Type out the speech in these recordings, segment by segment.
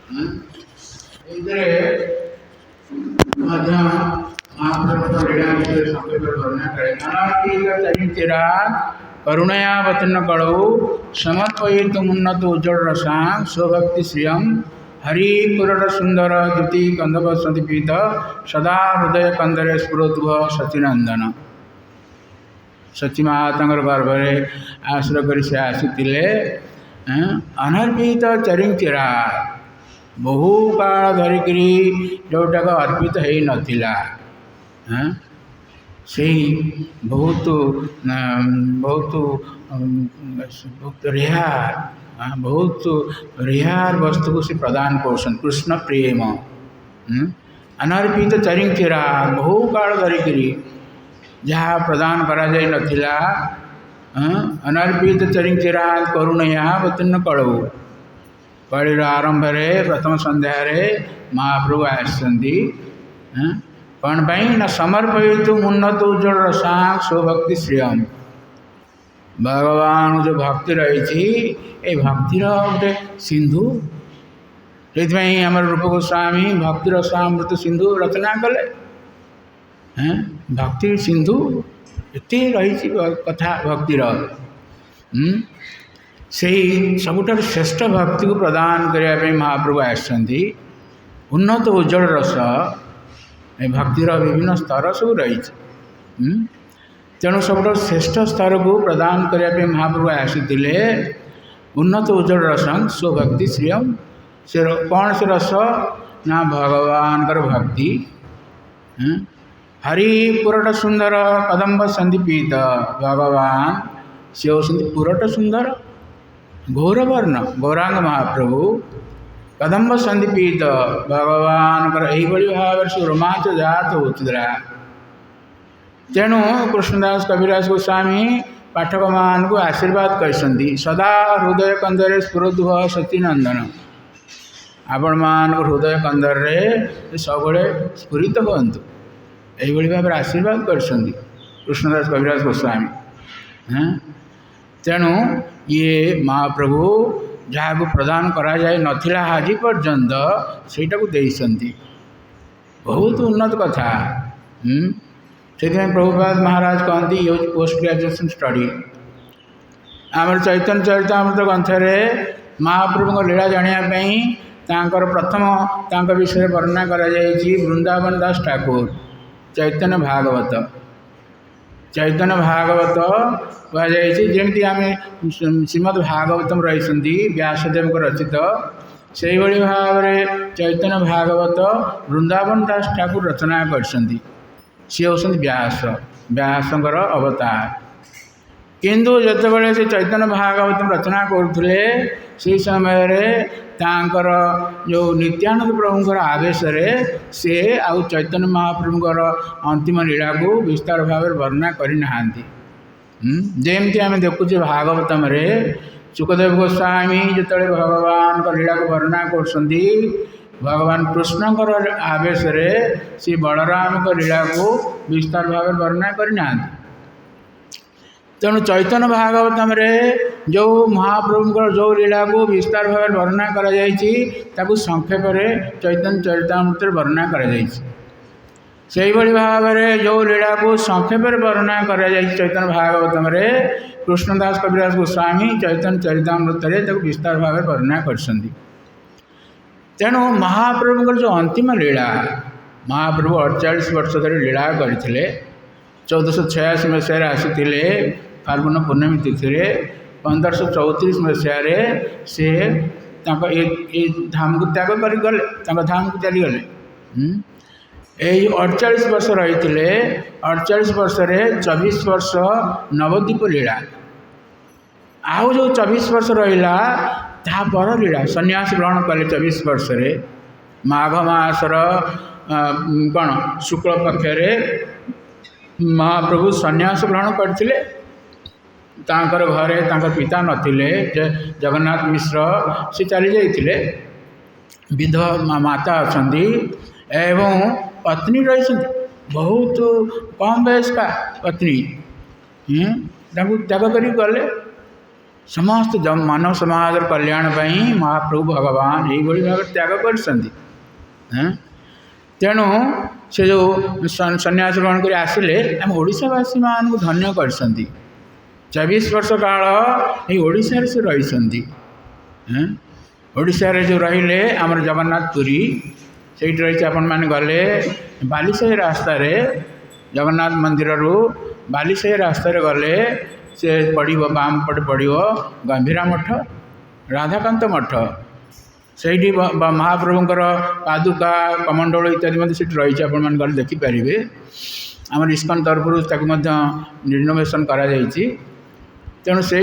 ଏଥିରେ ମଧ୍ୟ ମହାପ୍ରଭୁଙ୍କ ଲୀଳା ବିଷୟରେ ସଂକ୍ଷେପରେ ବର୍ଣ୍ଣନା କରେ। ନାନାତୀତ ଚରିଚିରା କରୁଣୟାବତୀର୍ଣ୍ଣ କଳଉ ସମର୍ପୟିତୁମୁନ୍ନତ ଉଜ୍ଜଳ ରସାଂ ସ୍ୱଭକ୍ତି ଶ୍ରିୟଂ ହରିପୁରଟ ସୁନ୍ଦର ଦ୍ୟୁତି କନ୍ଦବ ସଦୀପିତ ସଦା ହୃଦୟ କନ୍ଦରେ ସ୍ଫୁରତୁଭ ସଚିନନ୍ଦନ। ସଚୀ ମାତାଙ୍କର ଗର୍ଭରେ ଆଶ୍ରୟ କରି ସେ ଆସିଥିଲେ। ଅନର୍ପିତ ଚରିଚିରା ବହୁ କାଳ ଧରିକିରି ଯେଉଁଟାକ ଅର୍ପିତ ହେଇନଥିଲା, ସେହି ବହୁତ ରେହାର ବସ୍ତୁକୁ ସେ ପ୍ରଦାନ କରୁଛନ୍ତି। କୃଷ୍ଣ ପ୍ରେମ ଅନର୍ପିତ ଚରିଚିରା ବହୁ କାଳ ଧରିକିରି ଯାହା ପ୍ରଦାନ କରାଯାଇ ନଥିଲା। ଅନର୍ପିତ ଚରିଚିରା କରୁଣୟାବତୀର୍ଣ୍ଣ କଳଉ, କଳିର ଆରମ୍ଭରେ ପ୍ରଥମ ସନ୍ଧ୍ୟାରେ ମହାପ୍ରଭୁ ଆସିଛନ୍ତି। କ'ଣ ପାଇଁ ନା ସମର୍ପୟିତୁ ଉନ୍ନତ ଉଜ୍ଜଳ ରସାଂ ସ୍ୱଭକ୍ତି ଶ୍ରିୟମ୍। ଭଗବାନ ଯେଉଁ ଭକ୍ତି ରହିଛି, ଏ ଭକ୍ତିର ଗୋଟେ ସିନ୍ଧୁ। ସେଥିପାଇଁ ଆମର ରୂପ ଗୋସ୍ୱାମୀ ଭକ୍ତିର ରସାମୃତ ସିନ୍ଧୁ ରଚନା କଲେ। ଭକ୍ତି ସିନ୍ଧୁ ଏତେ ରହିଛି କଥା ଭକ୍ତିର। ସେହି ସବୁଠାରୁ ଶ୍ରେଷ୍ଠ ଭକ୍ତିକୁ ପ୍ରଦାନ କରିବା ପାଇଁ ମହାପ୍ରଭୁ ଆସିଛନ୍ତି। ଉନ୍ନତ ଉଜ୍ଜଳ ରସ, ଏ ଭକ୍ତିର ବିଭିନ୍ନ ସ୍ତର ସବୁ ରହିଛି। ତେଣୁ ସବୁଠାରୁ ଶ୍ରେଷ୍ଠ ସ୍ତରକୁ ପ୍ରଦାନ କରିବା ପାଇଁ ମହାପ୍ରଭୁ ଆସିଥିଲେ। ଉନ୍ନତ ଉଜ୍ଜଳ ରସଂ ସ୍ୱଭକ୍ତି ଶ୍ରିୟମ୍। ସେ କ'ଣ ସେ ରସ ନା ଭଗବାନଙ୍କର ଭକ୍ତି। ହରିପୁରଟ ସୁନ୍ଦର କଦମ୍ବ ସନ୍ଦୀପିତ, ଭଗବାନ ସେ ହେଉଛନ୍ତି ପୁରଟ ସୁନ୍ଦର ଗୌରବର୍ଣ୍ଣ ଗୌରାଙ୍ଗ ମହାପ୍ରଭୁ। କଦମ୍ବ ସନ୍ଦୀପିତ, ଭଗବାନଙ୍କର ଏହିଭଳି ଭାବରେ ସେ ରୋମାଞ୍ଚ ଜାତ ହେଉଥିଲା। ତେଣୁ କୃଷ୍ଣଦାସ କବିରାଜ ଗୋସ୍ୱାମୀ ପାଠକମାନଙ୍କୁ ଆଶୀର୍ବାଦ କରିଛନ୍ତି। ସଦା ହୃଦୟ କନ୍ଦରେ ସ୍ଫୁରତୁଭ ସଚିନନ୍ଦନ। ଆପଣମାନଙ୍କ ହୃଦୟ କନ୍ଦରରେ ସବୁବେଳେ ସ୍ଫୁରିତ ହୁଅନ୍ତୁ, ଏହିଭଳି ଭାବରେ ଆଶୀର୍ବାଦ କରିଛନ୍ତି କୃଷ୍ଣଦାସ କବିରାଜ ଗୋସ୍ୱାମୀ। ତେଣୁ ଇଏ ମହାପ୍ରଭୁ ଯାହାକୁ ପ୍ରଦାନ କରାଯାଇ ନଥିଲା ଆଜି ପର୍ଯ୍ୟନ୍ତ ସେଇଟାକୁ ଦେଇଛନ୍ତି। ବହୁତ ଉନ୍ନତ କଥା। ସେଥିପାଇଁ ପ୍ରଭୁପାଦ ମହାରାଜ କହନ୍ତି, ଇଏ ହେଉଛି ପୋଷ୍ଟ ଗ୍ରାଜୁଏସନ୍ ଷ୍ଟଡି। ଆମର ଚୈତନ୍ୟ ଚରିତାମୃତ ଗ୍ରନ୍ଥରେ ମହାପ୍ରଭୁଙ୍କ ଲୀଳା ଜାଣିବା ପାଇଁ ତାଙ୍କର ପ୍ରଥମ ତାଙ୍କ ବିଷୟରେ ବର୍ଣ୍ଣନା କରାଯାଇଛି। ବୃନ୍ଦାବନ ଦାସ ଠାକୁର ଚୈତନ୍ୟ ଭାଗବତ। ଚୈତନ୍ୟ ଭାଗବତ କୁହାଯାଇଛି। ଯେମିତି ଆମେ ଶ୍ରୀମଦ୍ ଭାଗବତମ୍ ରହିଛନ୍ତି ବ୍ୟାସଦେବଙ୍କ ରଚିତ, ସେହିଭଳି ଭାବରେ ଚୈତନ୍ୟ ଭାଗବତ ବୃନ୍ଦାବନ ଦାସ ଠାକୁର ରଚନା କରିଛନ୍ତି। ସିଏ ହେଉଛନ୍ତି ବ୍ୟାସଙ୍କର ଅବତାର। କିନ୍ତୁ ଯେତେବେଳେ ସେ ଚୈତନ୍ୟ ଭାଗବତମ୍ ରଚନା କରୁଥିଲେ, ସେହି ସମୟରେ ତାଙ୍କର ଯେଉଁ ନିତ୍ୟାନନ୍ଦ ପ୍ରଭୁଙ୍କର ଆବେଶରେ ସେ ଆଉ ଚୈତନ୍ୟ ମହାପ୍ରଭୁଙ୍କର ଅନ୍ତିମ ଲୀଳାକୁ ବିସ୍ତାର ଭାବରେ ବର୍ଣ୍ଣନା କରିନାହାନ୍ତି। ଯେମିତି ଆମେ ଦେଖୁଛେ ଭାଗବତମରେ ସୁଖଦେବ ଗୋସ୍ୱାମୀ ଯେତେବେଳେ ଭଗବାନଙ୍କ ଲୀଳାକୁ ବର୍ଣ୍ଣନା କରୁଛନ୍ତି, ଭଗବାନ କୃଷ୍ଣଙ୍କର ଆବେଶରେ ସେ ବଳରାମଙ୍କ ଲୀଳାକୁ ବିସ୍ତାର ଭାବରେ ବର୍ଣ୍ଣନା କରିନାହାନ୍ତି। ତେଣୁ ଚୈତନ୍ୟ ଭାଗବତମରେ ଯେଉଁ ମହାପ୍ରଭୁଙ୍କର ଯେଉଁ ଲୀଳାକୁ ବିସ୍ତାର ଭାବରେ ବର୍ଣ୍ଣନା କରାଯାଇଛି, ତାକୁ ସଂକ୍ଷେପରେ ଚୈତନ୍ୟ ଚରିତାମୃତରେ ବର୍ଣ୍ଣନା କରାଯାଇଛି। ସେହିଭଳି ଭାବରେ ଯେଉଁ ଲୀଳାକୁ ସଂକ୍ଷେପରେ ବର୍ଣ୍ଣନା କରାଯାଇଛି ଚୈତନ୍ୟ ଭାଗବତମରେ, କୃଷ୍ଣଦାସ କବିରାଜ ଗୋସ୍ୱାମୀ ଚୈତନ୍ୟ ଚରିତାମୃତରେ ତାକୁ ବିସ୍ତାର ଭାବରେ ବର୍ଣ୍ଣନା କରିଛନ୍ତି। ତେଣୁ ମହାପ୍ରଭୁଙ୍କର ଯେଉଁ ଅନ୍ତିମ ଲୀଳା, ମହାପ୍ରଭୁ 48 ବର୍ଷ ଧରି ଲୀଳା କରିଥିଲେ। 1486 ମସିହାରେ ଆସିଥିଲେ ଫାଲ୍ଗୁନ ପୂର୍ଣ୍ଣମୀ ତିଥିରେ। 1534 ମସିହାରେ ସେ ତାଙ୍କ ଏ ଧାମକୁ ତ୍ୟାଗ କରିଗଲେ, ତାଙ୍କ ଧାମକୁ ଚାଲିଗଲେ। ଏଇ 48 ବର୍ଷ ରହିଥିଲେ। 48 ବର୍ଷରେ 24 ବର୍ଷ ନବଦ୍ୱୀପ ଲୀଳା, ଆଉ ଯେଉଁ 24 ବର୍ଷ ରହିଲା ତାହା ପର ଲୀଳା। ସନ୍ନ୍ୟାସ ଗ୍ରହଣ କଲେ 24 ବର୍ଷରେ। ମାଘ ମାସର କ'ଣ ଶୁକ୍ଳ ପକ୍ଷରେ ମହାପ୍ରଭୁ ସନ୍ନ୍ୟାସ ଗ୍ରହଣ କରିଥିଲେ। ତାଙ୍କର ଘରେ ତାଙ୍କ ପିତା ନଥିଲେ, ଜଗନ୍ନାଥ ମିଶ୍ର, ସେ ଚାଲି ଯାଇଥିଲେ। ବିଧବା ମାତା ଅଛନ୍ତି ଏବଂ ପତ୍ନୀ ରହିଛନ୍ତି, ବହୁତ କମ୍ ବୟସ୍କା ପତ୍ନୀ। ତାଙ୍କୁ ତ୍ୟାଗ କରି ଗଲେ। समस्त मानव समाज कल्याण महाप्रभु भगवान यही भाव त्याग कर तेणु से जो सन्यास ग्रहण कर आसिले आम ओडिशावासी मान धन्य कर 24 वर्ष काल ओडिशा से रही ओडिशा रे जो रहिले आमर जगन्नाथपुरी से रही आपण मैंने गले बालीसाही रास्ता रे जगन्नाथ मंदिर रू बालीसाही रास्ता रे गले से पड़ो बाम पटे पड़ो गंभीरा मठ राधाकांत मठ से महाप्रभुंर पादुका कमंडल इत्यादि से रही आपण गले देखिपारे आम इस्कन तरफ रिनोवेशन करा तेणु से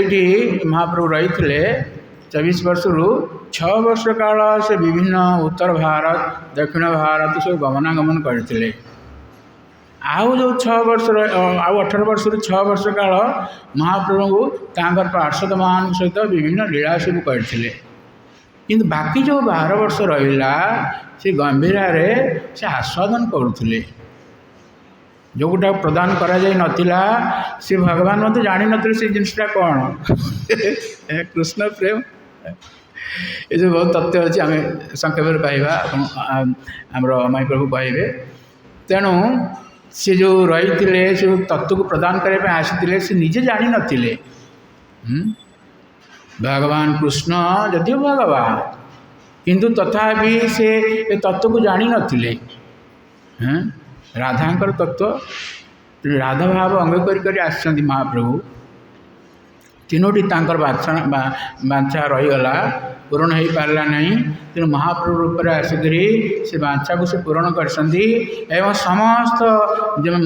महाप्रभु रही 24 वर्ष रु 6 वर्ष काल से विभिन्न उत्तर भारत दक्षिण भारत सब गमनागमन करते आउ जो 6 वर्ष आउ 18 वर्ष रु 6 वर्ष काल महाप्रभु तांकर पार्षद मान सहित विभिन्न लीला सब करते किंतु बाकी जो 12 वर्ष रहा से गंभीरा रे से आस्वादन करुले जोटा प्रदान करा जाय नथिला से भगवान मत जानी नथिले से जिनटा कौन कृष्ण प्रेम ये जो बहुत तथ्य अच्छे आम संक्षेप कहवा आमर अमाई प्रभु कहे तेणु सी जो रही से तत्व को प्रदान करने आसी से निजे जानी नथिले भगवान कृष्ण जदिव भगवान किंतु तथापि से तत्व को जानी नथिले राधांकर तत्व राधा भाव अंग कर आसछन्ति महाप्रभु तीनोटी तांकर बांछा रहीगला पूरण हो पारा ना तेणु महाप्रभु रूप में आसिक से बांछा को से पूरण कर समस्त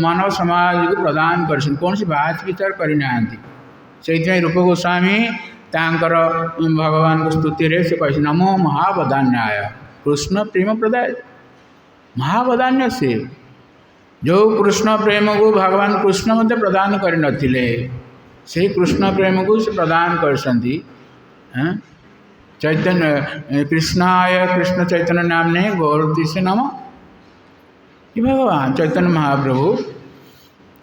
मानव समाज को प्रदान कर कौन सी बात विचार करना से रूप गोस्वामी तांकर भगवान को स्तुति से कही नमो महावदान्याय कृष्ण प्रेम प्रदाय महावदान्य से जो कृष्ण प्रेम को भगवान कृष्ण मत प्रदान कर नथिले से कृष्ण प्रेम को से प्रदान कर चैतन्य कृष्णाय कृष्ण चैतन्य नाम ने गौरती से नम कि भगवान चैतन्य महाप्रभु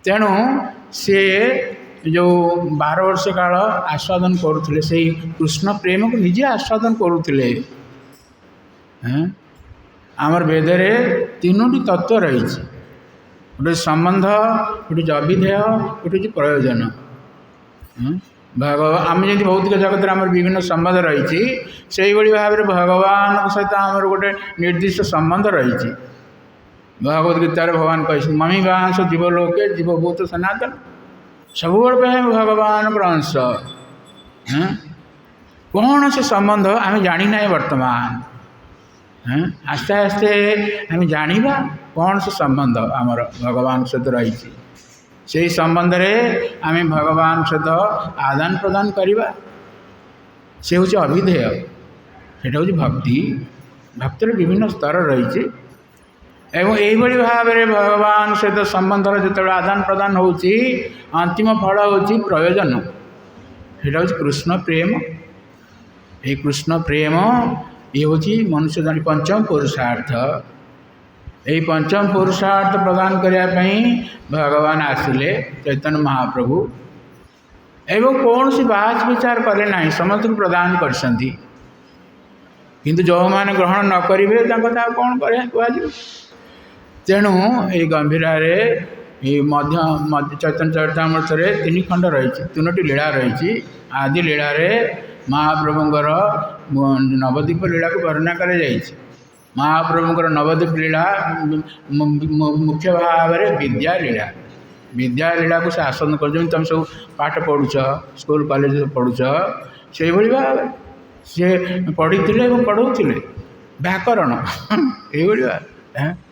तेणु से जो 12 वर्ष काल आस्वादन करुले से कृष्ण प्रेम को निजे आस्वादन करुले आमर वेदरे तीनोटी तत्व रही गोटे संबंध गोटे अभिधेय गोटे प्रयोजन भगवान आम जमी भौतिक जगत आम विभिन्न संबंध रही से भाव में भगवान सहित आम गोटे निर्दिष्ट संबंध रही भगवद गीतार भगवान कही मम्मी बांस जीवलोके जीवभूत सनातन सब भगवान अंश कौन से संबंध आम जानी ना वर्तमान आस्ते आस्ते आम जाना कौन से संबंध आमर भगवान सहित रही से संबंध रे आम भगवान सहित आदान प्रदान करवा से हूँ अभिधेय से हूँ भक्ति भक्तिर विभिन्न स्तर रही एवं यही भाव में भगवान सहित संबंधर जो आदान प्रदान हो अंतिम फल हूँ प्रयोजन से हूँ कृष्ण प्रेम ये कृष्ण प्रेम ये हूँ मनुष्य जान पंचम पुरुषार्थ यही पंचम पुरुषार्थ प्रदान करने भगवान आसिले चैतन्य महाप्रभु एवं कौन सी बात विचार करे ना समस्त को प्रदान कर किंतु जो मैंने ग्रहण न करेंगे कौन करे कह तेणु ये गंभीरा मध्य चैतन्य चरितामृत 3 खंड रही 3टी लीला रही आदि लीला महाप्रभुंर नवद्वीप लीला को वर्णना कर महाप्रभुंर नवद्वीप लीला मुख्य भाव में विद्या लीला को से आसन कर तुम सब पाठ पढ़ुच स्कूल कॉलेज पढ़ुच से भाव सी पढ़ी पढ़ाऊे व्याकरण ये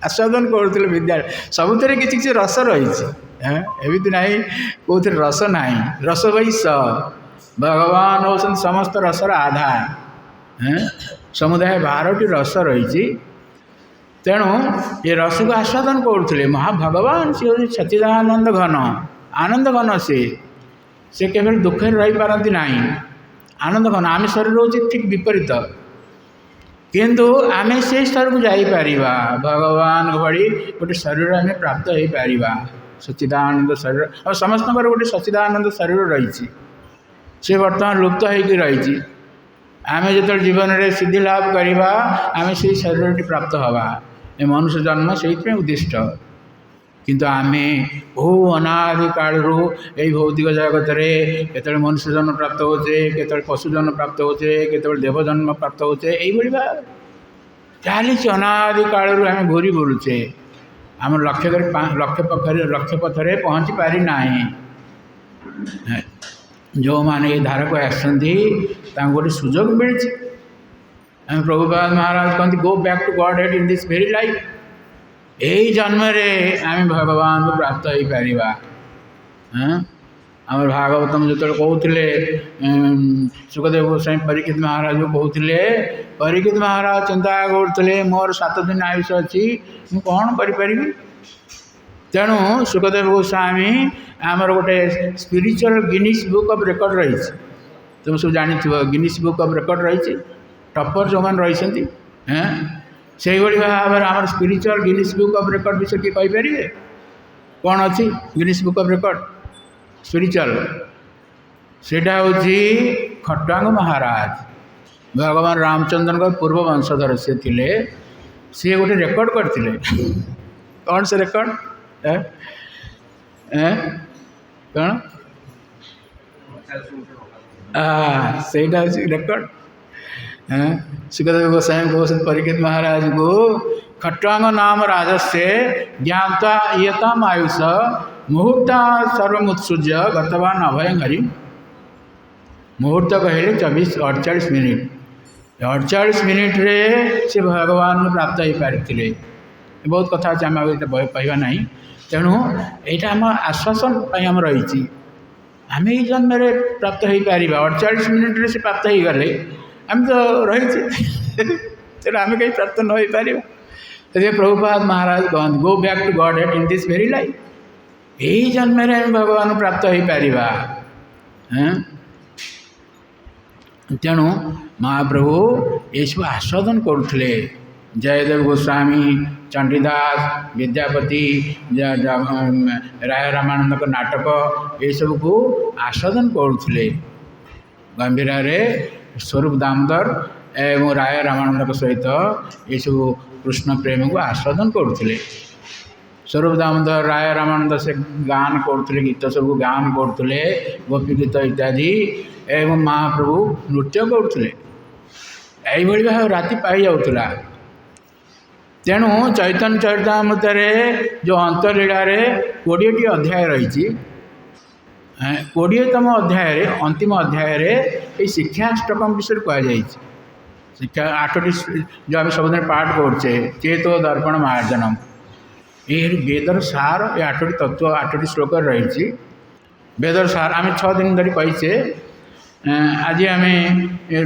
आस्वादन करुले विद्यालय सबुरे किसी रस रही एमती ना कौन रस ना रस भाई भगवान होती समस्त रसर आधार समुदाय 12टी रस रही तेणु ये रस को आस्वादन करुले महाभगवान सी हूँ सच्चिदानंद घन आनंद घन से केवल दुखे रही पारती ना आनंद घन आम शरीर हूँ ठीक विपरीत किंतु आम से स्तर को जापर भगवान भली गोटे शरीर आम प्राप्त हो पार सच्चिदानंद शरीर और समस्त गोटे सच्चिदानंद शरीर रही से बर्तमान लुप्त होकर रही आम जो जीवन में सिद्धि लाभ करवा आम से शरीर प्राप्त हवा ए मनुष्य जन्म से उद्दिष्ट किंतु आम बहु अनादि कालू यही भौतिक जगत में केतल मनुष्य जन्म प्राप्त होचे केतल पशु जन्म प्राप्त होचे केतल देव जन्म प्राप्त होचे यही भाव चली अनादि कालू आम घूरी बुलुचे आम लक्ष्य पथरे पहुँची पारि ना जो मैंने ये धारा को आसती गोटे सुजोग मिली प्रभुपाद महाराज कहते go back to Godhead in this very life यही जन्म रे आम भगवान को प्राप्त हो पारिबा आम भागवतम जो कहते सुखदेव गोस्वामी परीक्षित महाराज को कहते परीक्षित महाराज चिंता करते मोर 7 दिन आयुष अच्छी मु कौन करी तेणु सुखदेव गोस्वामी आमर गोटे spiritual Guinness book of record रही तुम सब जानी गिनीज बुक ऑफ रिकॉर्ड रही टपर जो मैंने रही से भाव में आम spiritual Guinness book of record विषय किए कहींपारे कौन अच्छी Guinness book of record spiritual सेटा हूँ खट्वांग महाराज भगवान रामचंद्र का पूर्व वंशधर से थे सी गोटे रेकर्ड करते कौन से रेकर्ड कौन सेटा रेकर्ड सुखदेव गोस्वामी कहते परीक्षित महाराज को खट्वांग नाम राजस्य ज्ञाता यताम आयुष मुहूर्ता सर्वमुत्सृज्य गतवान अभयं हरि मुहूर्त कहले 48 मिनिट 48 मिनिट रे से भगवान प्राप्त हो पारि बहुत कथा अच्छे आम कहवा ना तेणु यहाँ आम आश्वासन आम रही आम ये जन्म प्राप्त हो पार 48 मिनिट रे से प्राप्त हो गले आम तो रही तेणु आम कहीं प्राप्त न हो पार प्रभुपाद महाराज कहते go back to Godhead in this very life यही जन्म में भगवान प्राप्त हो पार तेणु महाप्रभु ये सब आस्वादन करुले जयदेव गोस्वामी चंडीदास विद्यापति राय रामानंद का नाटक ये सब को आस्वादन करुले गंभीर स्वरूप दामोदर एवं राय रामानंद सहित ये सब कृष्ण प्रेम को आस्वादन करुले स्वरूप दामोदर राय रामानंद से गान करते गीत सब गान करते गोपी गीत इत्यादि एवं महाप्रभु नृत्य करते यही भाव राति पाई जाऊला तेणु चैतन्य चरितामृत जो अंतलीला 20टी अध्याय रही 20तम अध्याय अंतिम अध्याय शिक्षाष्टकम विषय कहुई शिक्षा 8टी जो आम सबुदिन पाठ करचे चेतो दर्पण मार्जनम ये वेदर सार ये 8टी तत्व 8टी श्लोक रही वेदर सार आम 6 दिन धरी कहीचे आज आम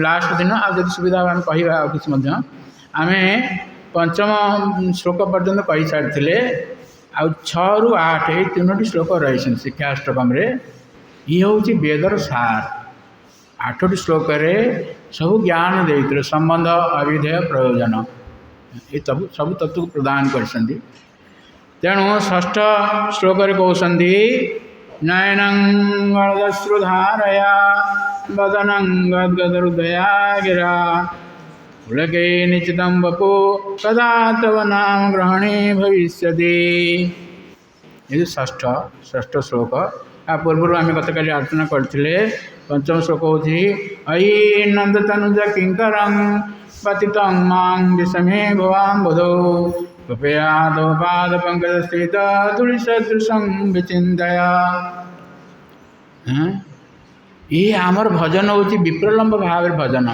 लास्ट दिन आज सुविधा आम कह कि आम पंचम श्लोक पर्यंत कही सारी आउ 6 ରୁ 8 ये 3टी श्लोक रही शिक्षाष्टकम ये हूँ वेदर सार 8टी श्लोक सब ज्ञान देते संबंध अविधेय प्रयोजन ये सब तत्व को प्रदान कर तेणु षष्ठ श्लोक कहते नयनं गलदश्रुधारया वदनं गद्गदहृदया गिरा पुलके निश्चितं वपो कदा तव नाम ग्रहणे भविष्यति ये षष्ठ श्लोक आ पूर्व आम गतकाली आलोचना करते पंचम श्लोक हूँ अयि नंदतनुज किंकरं पतितं मां विषमे भवां बुधौ कृपया तव पाद पंकज स्थित तुलसदृशं विचिंतया ये आमर भजन हूँ विप्रलम्ब भाव भजन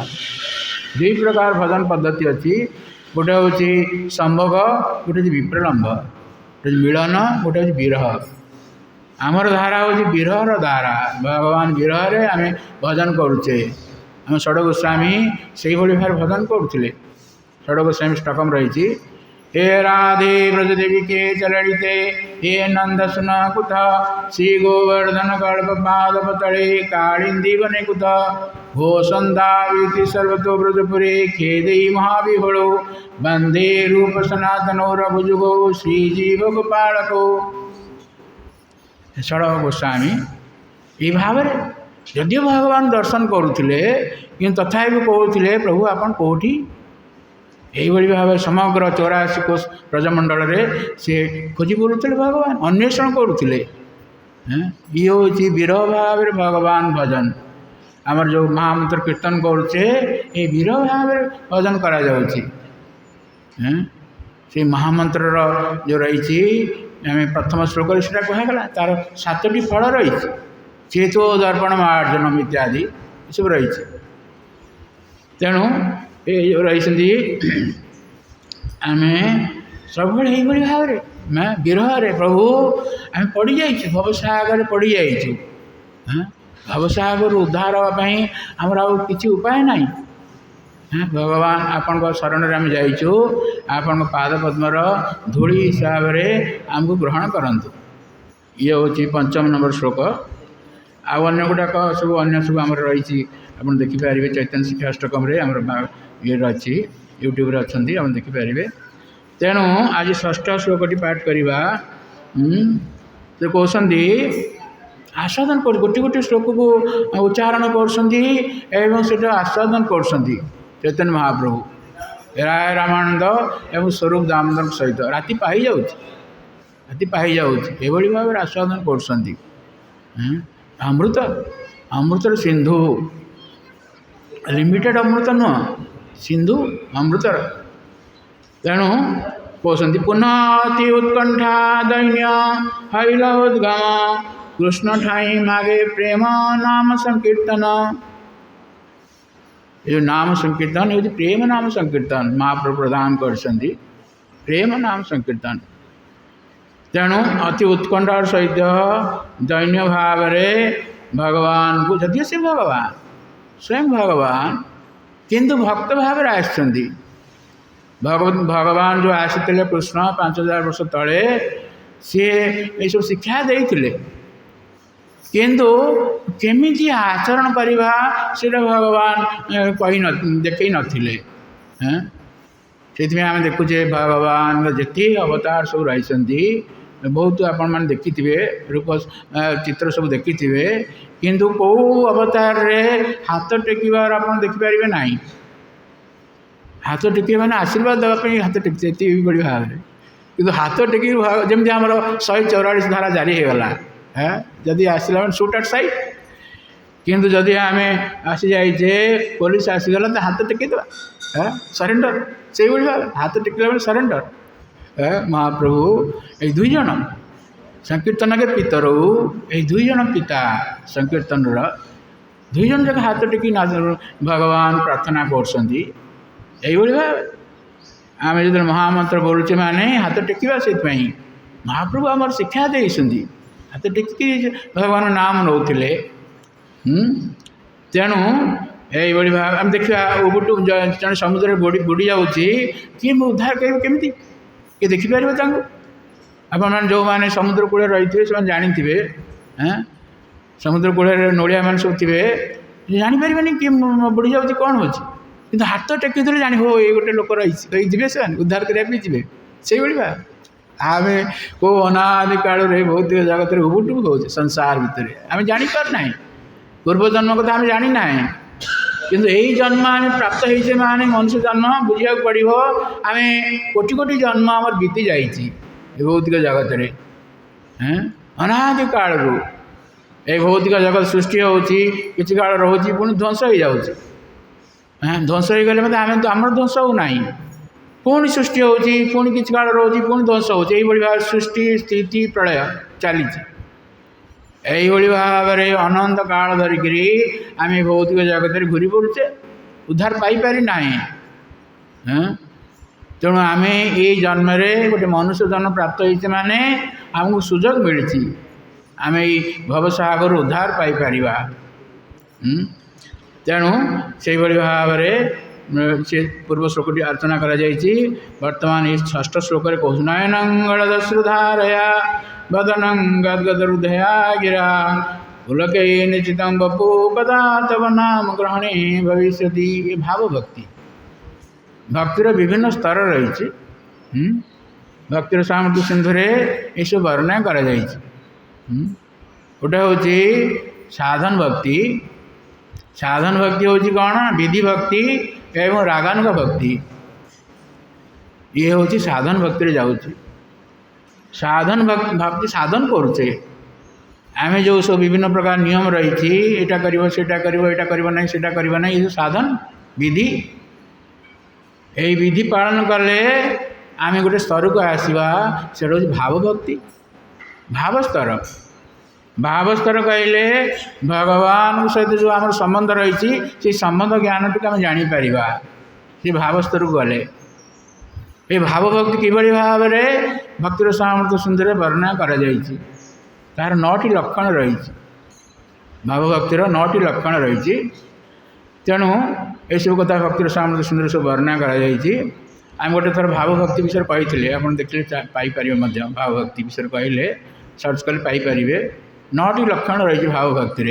2 प्रकार भजन पद्धति अच्छी गोटे हूँ संभोग गोटे विप्रलम्ब गोटे मिलन गोटे हूँ विरह आमर धारा हूँ विरहर धारा भगवान विरह आम भजन करुचे आम षड गोस्वामी से भाव भजन करुले षड गोस्वामी स्टकम रही हे राधे ब्रजदेवी के चलड़िते हे नंद सुना कुथ श्री गोवर्धन कल्पपादपतले कालिंदी बने कुथ घोषंदावीति सर्वतो ब्रजपुरे खेदई महाविहलो वंदे रूप सनातनो रघुजुगो श्रीजीव गोपालको षड गोस्वामी ये भाव यदि भगवान दर्शन करुले कि तथापि कहते प्रभु आपन कौटी यही भाव समग्र 84 कोश ब्रजमंडल से खोजी बुलुले भगवान अन्वेषण करुले। ये हूँ विरह भाव भगवान भजन आमर जो महामंत्र कीर्तन करुचे ये विरह भाव भजन करा जाउछि। से महामंत्र जो रही आम प्रथम श्लोक से कहगला तार 7टी फल रही चेतो दर्पण मार्जनम इत्यादि सब रही। तेणु ये जो रही आम सब भाव मैं विरह प्रभु आम पड़ी जा भवसागर पड़ी जाइए। भवसागर उद्धार होगापी आमर किसी उपाय ना। भगवान आपण शरण आम जाइचु आपण पाद पद्मर धूली हिसाब से आमको ग्रहण करंतु। ये हूँ 5 नंबर श्लोक। अन्य गुड़ाक सब अन्य सब आम रही आप देखिपारे चैतन्य शिक्षा अष्टकम ये रही यूट्यूब अच्छा आप देखिपारे। तेणु आज 6ठ श्लोकटी पाठ करवा तो कहते आस्वादन कर गोटे गोटे श्लोक को उच्चारण कर आस्वादन कर चैतन्य महाप्रभु राय रामानंद एवं स्वरूप दामोदर सहित राति पाई जाऊँगी ये भाव में आस्वादन कर अमृत अमृतर सिंधु लिमिटेड अमृत नुह सिंधु अमृतर। तेणु कहते पुनति उत्कंठा दैन्य हैलोद्गम कृष्ण ठाई मागे प्रेम नाम संकीर्तन। ये नाम संकीर्तन ये प्रेम नाम संकीर्तन महाप्रभु प्रदान कर प्रेम नाम संकीर्तन। तेणु अति उत्कंठार सहित दैन्य भाव भगवान को जदि से भगवान स्वयं भगवान किंतु भक्त भाव भगवान जो आसी कृष्ण 5000 वर्ष तले सी ये सब शिक्षा देते किंतु केमिति आचरण करवा से भगवान कही देखे नथिले। से आम देखुचे भगवान जिते अवतार सब रही बहुत आपण मैंने देखिथे रूप चित्र सब देखिथे किंतु कौ अवतार रे हाथ टेकिबार आप देखिपारे ना। हाथ टेक मैंने आशीर्वाद देवाई हाथ टेकते बड़ी भाव में कि हाथ टेक जमी आम 144 धारा जारी होगला जदि आसला मैंने शूट एट साइड किंतु जदि आम आसी जाइए पुलिस आसीगला तो हाथ टेकदेवा सरेंडर से भाव हाथ टेकला मैंने सरेंडर। महाप्रभु ये 2 जन संकीर्तन के पितर ये 2 जन पिता संकीर्तन 2 जन जगह हाथ टेक भगवान प्रार्थना कर भाव आम जो महामंत्र बोलुचे माने हाथ टेकवा से महाप्रभु आम शिक्षा दे हाथ टेक भगवान नाम नौले। तेणु ये भाव आम देखा उबुटू जन समुद्र बुड़ी जाऊँगी किए उद्धार केमी किए देखिपारे आप जो मैंने समुद्र कूल रही थे से जानी समुद्र कूल नोलिया मान सब थे जानीपर किए बुड़ी जाऊँगी कौन हो कि हाथ टेकिदेले जानी हो ये गोटे लोक रही जी से उद्धार करने जी से भाव आम को अनादि काल बहुत जगत उबुटू हो संसार भितर आम जापर ना पूर्व जन्म कथा आम जानी ना किंतु यही जन्म आम प्राप्त होते माने मनुष्य जन्म बुझा पड़ो आम कोटि कोटि जन्म आम बीती जाइए भौतिक जगत अनादि काल ये भौतिक जगत सृष्टि होची किसी काल रोचे पुणी ध्वंस हो जाऊँगी ध्वंस हो गले मतलब आम तो आम ध्वंस हो ना पुणी सृष्टि होची पुणी किसी काल रोचे पुणी ध्वंस होची भाव सृष्टि स्थिति प्रलय चली यही भाव में अनंत काल धरिक आम भौतिक जगत घूरी बुलुचे उद्धार पाइपारी ना। तेणु आम ये जन्म गोटे मनुष्य जन्म प्राप्त होते माने आमको सुजोग मिली आम ये भवसागर उद्धार पाइपर। तेणु से भाव में से पूर्व श्लोकटी अर्चना करा वर्तमान ये 6ठ श्लोक नयनंगलश्रुधारया वदनं गदगदहृदया गिरा पुलके निश्चित बपू कदा तव नाम ग्रहणे भविष्यति। ये भाव भक्ति भक्तिर विभिन्न स्तर रही भक्तिर सामर्थ्य सिंधु ये सब वर्णना करा गोटे हूँ साधन भक्ति हूँ कौन विधि भक्ति एवं रागानुग भक्ति ये हूँ साधन भक्ति जाऊँगी साधन भक्ति साधन करुचे आम जो सब विभिन्न प्रकार नियम रही एटा करिवो सेटा करिवो एटा करिवो नहीं सेटा करिवो नहीं ये साधन विधि यही विधि पालन कले आम गोटे स्तर को आसवा से भाव भक्ति भाव स्तर कहले भगवान सहित जो आम संबंध रही से संबंध ज्ञान टी आम जापर से भाव स्तर को गले ये भाव भक्ति किभली भाव में भक्तिर सामर्थ्य सुंदर वर्णना करा जायछि तार 9टी लक्षण रही भाव भक्तिर 9टी लक्षण रही तेणु ये सब कथा भक्तिर सामर्थ्य सुंदर सब वर्णना करा जायछि आम गोटे थर भाव भक्ति विषय कही आप देखिए पाइपर भाव भक्ति विषय कहले सर्च कले पाइपर 9टी लक्षण रही भाव भक्ति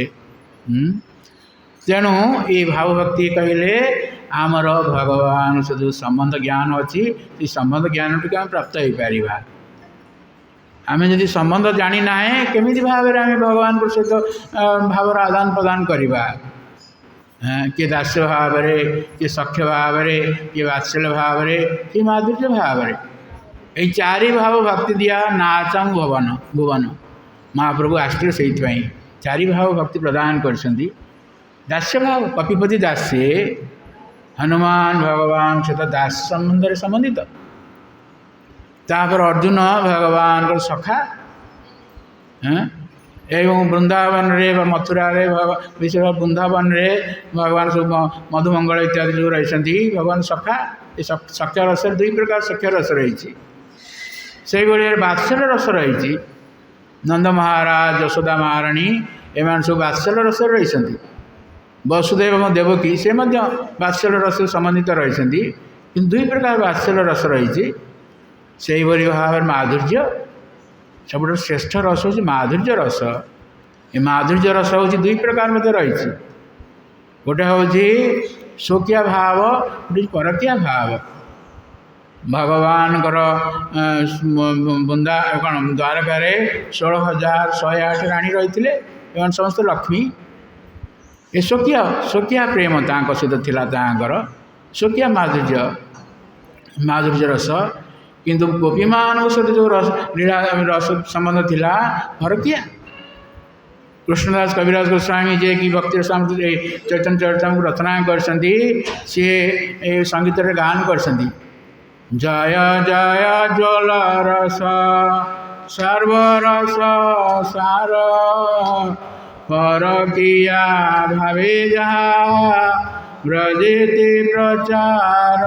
तेणु ये भाव भक्ति कहले आमर भगवान से जो संबंध ज्ञान अच्छी से संबंध ज्ञान टी आम प्राप्त हो पार आम जदि संबंध जानी ना केमी भाव में आम भगवान सहित भावर आदान प्रदान करवा किए दास्य भाव किए सख्य भाव किए वात्सल्य भाव कि माधुर्य भाव ये 4 भाव भक्ति दिया नाचम भुवन भुवन महाप्रभु आसते से 4 भाव भक्ति प्रदान कर दास्य भाव कपिपति दास्य हनुमान भगवान सहित दास संबंध संबंधित तापर अर्जुन भगवान को सखा एवं वृंदावन रे मथुरा रे विशेष वृंदावन रे भगवान सब मधुमंगल इत्यादि जो रही भगवान सखा सख्य रस 2 प्रकार सख्य रस रही से वात्सल्य रस रही नंद महाराज यशोदा महाराणी एम सब वात्सल्य रस रही वसुदेव एवं देवकी से वात्सल्य रस संबंधित रही 2 प्रकार वात्सल्य रस रही से भाव माधुर्य सब श्रेष्ठ रस हूँ माधुर्य रस ये माधुर्य रस हूँ 2 प्रकार मध्य रही गोटे हूँ शोकिया भाव गोटे परकिया भाव भगवान बृंदा कौन द्वारका 16,108 राणी रही है समस्त लक्ष्मी ये शोकिया प्रेम सहित था शोकिया माधुर्य रस किंतु गोपी मान सहित जो लीला रस संबंध थिला फरकिया कृष्णदास कविराज गोस्वामी जे कि भक्ति सामर्थ्य चैतन्य चरितम रचना कर संगीत गान कर जय जय ज्वल रस सर्वरस सार परकिया भावे जहा ब्रजेते प्रचार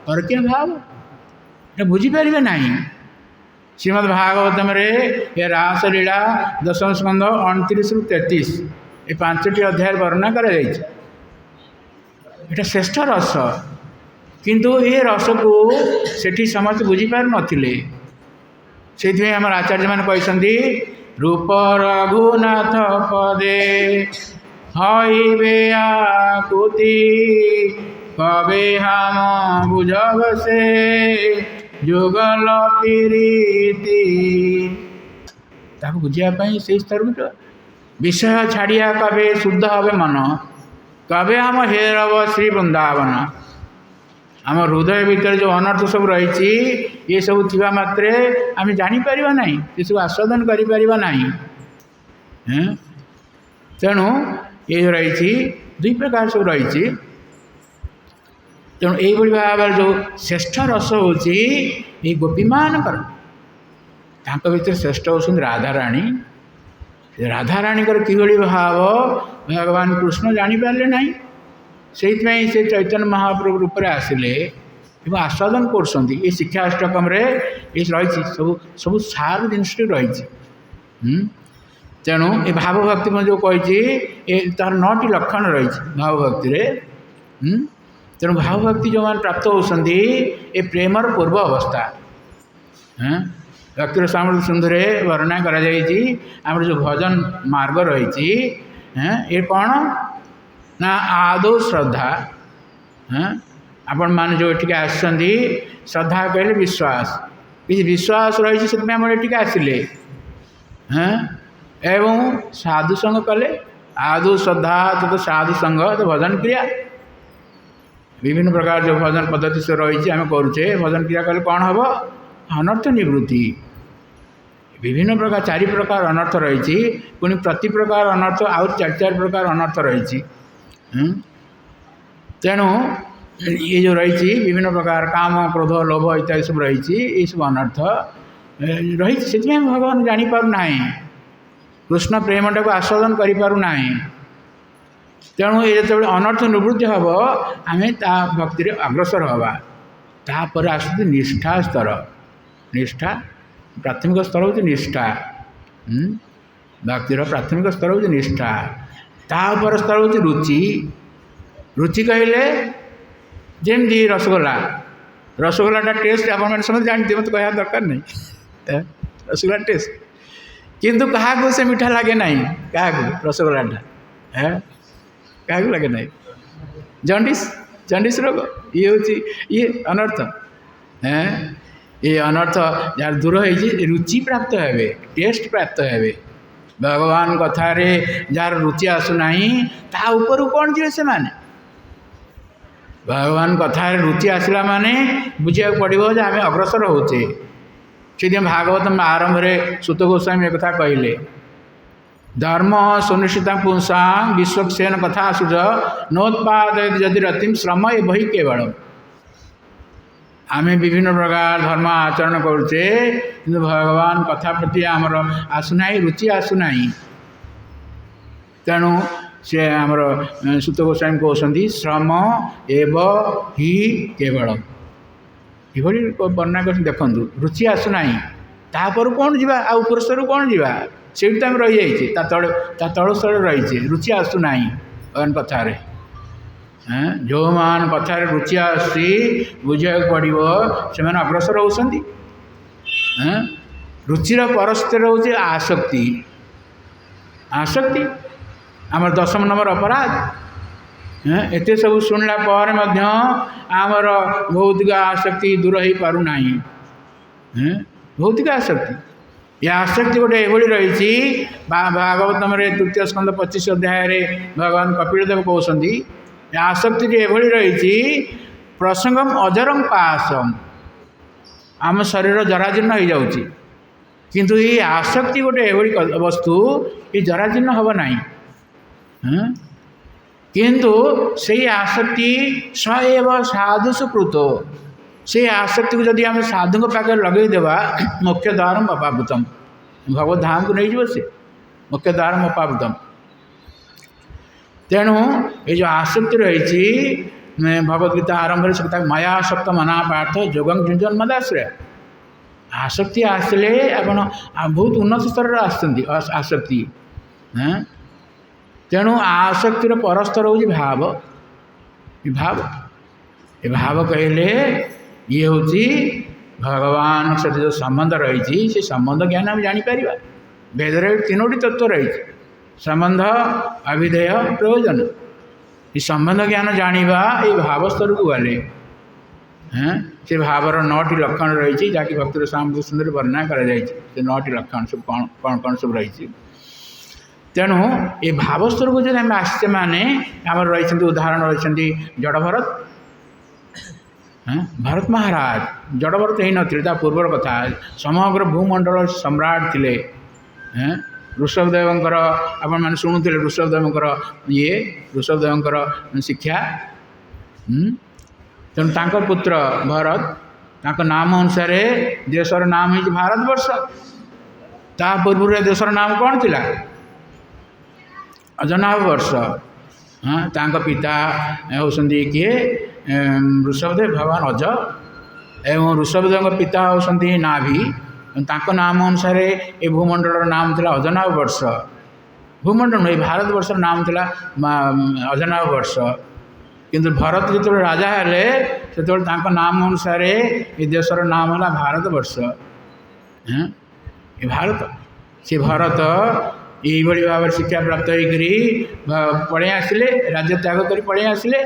परकिया भाव बुझीपारे ना श्रीमद् भागवतम ये रास लीला 10 स्कंद 29 ରୁ 33 ये 5टी अध्याय वर्णना कर श्रेष्ठ रस किंतु ये रस को सेठी समस्त बुझीपार नथिले से आम आचार्य मान कहते रूप रघुनाथ पदे हईबे आकुति कबे हम बुझब से जुगल प्रीति बुझापी से स्तर विषय छाड़िया कबे शुद्ध हे मन कबे हम हेरब श्री वृंदावन आम हृदय भीतर जो अनर्थ सब रही ये सब थी मात्रे आम जापर ना ये सब आस्वादन करना तेणु ये रही 2 प्रकार सब रही तेणु यही भाव जो श्रेष्ठ रस हूँ ये गोपी मानकर भीतर श्रेष्ठ होती राधाराणी राधाराणी किभली भाव भगवान कृष्ण जापारे ना से चैतन्य महाप्रभु रूप में आसिले आस्वादन कर शिक्षाष्टकम ये रही सब सार जिनस रही तेणु ये भाव भक्ति में जो कही तार 9टी लक्षण रही भाव भक्ति तेणु भाव भक्ति जो मैंने प्राप्त होती ये प्रेमर पूर्व अवस्था भक्तिर सामर्थ्य सुंदर वर्णना करा आम जो भजन मार्ग रही ये कौन ना आदौ श्रद्धा आपण मान जो ये आसती श्रद्धा कहले विश्वास किसी विश्वास रही से आसिले एवं साधु संग कले आदु श्रद्धा तो साधु संग तो भजन क्रिया विभिन्न प्रकार जो भजन पद्धति से रही आम करुचे भजन क्रिया कले कौन हम अनर्थ निवृत्ति विभिन्न प्रकार 4 प्रकार अनर्थ रही पुणी प्रति प्रकार अनर्थ आउ 4 प्रकार अनर्थ रही तेणु ये जो रही विभिन्न प्रकार काम क्रोध लोभ इत्यादि सब रही ये सब अनर्थ रही से भगवान जानीपारना कृष्ण प्रेमटा को आस्वादन करें तेणु ये जो अनर्थ निवृत्ति हम आम भक्ति अग्रसर हवा तापर आस निष्ठा स्तर निष्ठा प्राथमिक स्तर हूँ निष्ठा भक्तिर प्राथमिक स्तर हूँ निष्ठा तापर स्तर हूँ रुचि रुचि कहले जमी रसगोला रसगोलाटा टेस्ट आप समझ जानते मत कह दरकार नहीं रसगोला टेस्ट किंतु क्या से मीठा लगे ना क्या रसगोलाटा क्या लगे ना जंडिस जंडिस रोग ये हूँ ये अनर्थ ये अनर्थ जार दूर हो रुचि प्राप्त हे टेस्ट प्राप्त हे भगवान कथार जार रुचि आसुना ता ऊपर कौन जी से माने भगवान कथार रुचि आसला माने बुझा पड़ो जे आम अग्रसर होचे से भागवत आरंभ में सुत गोस्वामी एक कथा कहले धर्म सुनिश्चित पुंसा विश्वक्सेन कथा सुज नोत्पाद यदि रतिम श्रम ए बही केवल आम विभिन्न प्रकार धर्म आचरण करुचे कि भगवान कथा प्रति आमर आसुना रुचि आसुना तेणु से आमर सुत गोस्वामी कहते श्रम एव ही केवल ये वर्णना कर देखु रुचि आसुना तापर कौन जा आर स्तर कौन जा से रही जाइए तल स्तर रही रुचि आसुना भगवान कथार जो मान कथार रुचि आसी बुझा पड़ो से अग्रसर होती रुचिर परस्तर हूँ आसक्ति आसक्ति आमर 10 नंबर अपराध एत सब शुणला पर आमर भौतिक आसक्ति दूर हो पारना भौतिक आसक्ति यह आसक्ति गोटे ये रही भागवतम 3य स्कंद 25 अध्याय भगवान कपिलदेव कहते आसक्ति ये रही प्रसंगम अजरम पासम आम शरीर जराजीर्ण हो जाऊँगी किंतु ये आसक्ति गोटे ये वस्तु ये जराजीर्ण हम ना किंतु से आसक्ति सएव साधुषु कृतो से आसक्ति को जदि आम साधु पाखे लगेदेवा मुख्य द्वार अपावृतम भगवत धाम को नहीं से मुख्य द्वार अपावृतम तेणु ये जो आसक्ति रही भगवद्गीता आरंभ से मया आसक्त मना पार्थ जोगं जुंजन मदाश्रय आसक्ति आसले आपण बहुत उन्नत स्तर आसक्ति तेणु आसक्तिर परस्तर हूँ भाव भाव ये भाव कहले ये हूँ भगवान सहित जो संबंध रही से संबंध ज्ञान आम जापर वेदर 3टी तत्व रही संबंध अभिधेय प्रयोजन ये संबंध ज्ञान जाना ये भाव स्तर को गले से भावर 9टी लक्षण रही जहाँकि भक्तिर साम सुंदर वर्णना कर 9टी लक्षण सब कौन कौन सब रही तेणु ये भावस्तर को जब आम आसचे माने आम रही उदाहरण रही जड़ भरत भरत महाराज जड़ भरत ही ना पूर्वर कथा समग्र भूमंडल सम्राट थे ऋषभदेवर आपण मैंने शुणुते ऋषभदेवर ये ऋषभदेवर शिक्षा तेणु तांकर पुत्र भरत नाम अनुसार देशर नाम है भारतवर्ष ता पूर्व देशर नाम कौन थिला अजनाभ वर्ष तांका पिता होती किए ऋषभदेव भगवान अज एवं ऋषभदेव पिता होती नाभि तांका नाम अनुसार ये भूमंडल नाम थिला अजनाभ वर्ष भूमंडल नहीं भारत वर्ष नाम थिला अजनाभ वर्ष किंतु भरत जो राजा हेले से नाम अनुसार ये देशर नाम है भारत वर्ष ये भारत से भरत यही भाव शिक्षा प्राप्त हो पढ़े आसिले राज्य त्याग कर पढ़े आसिले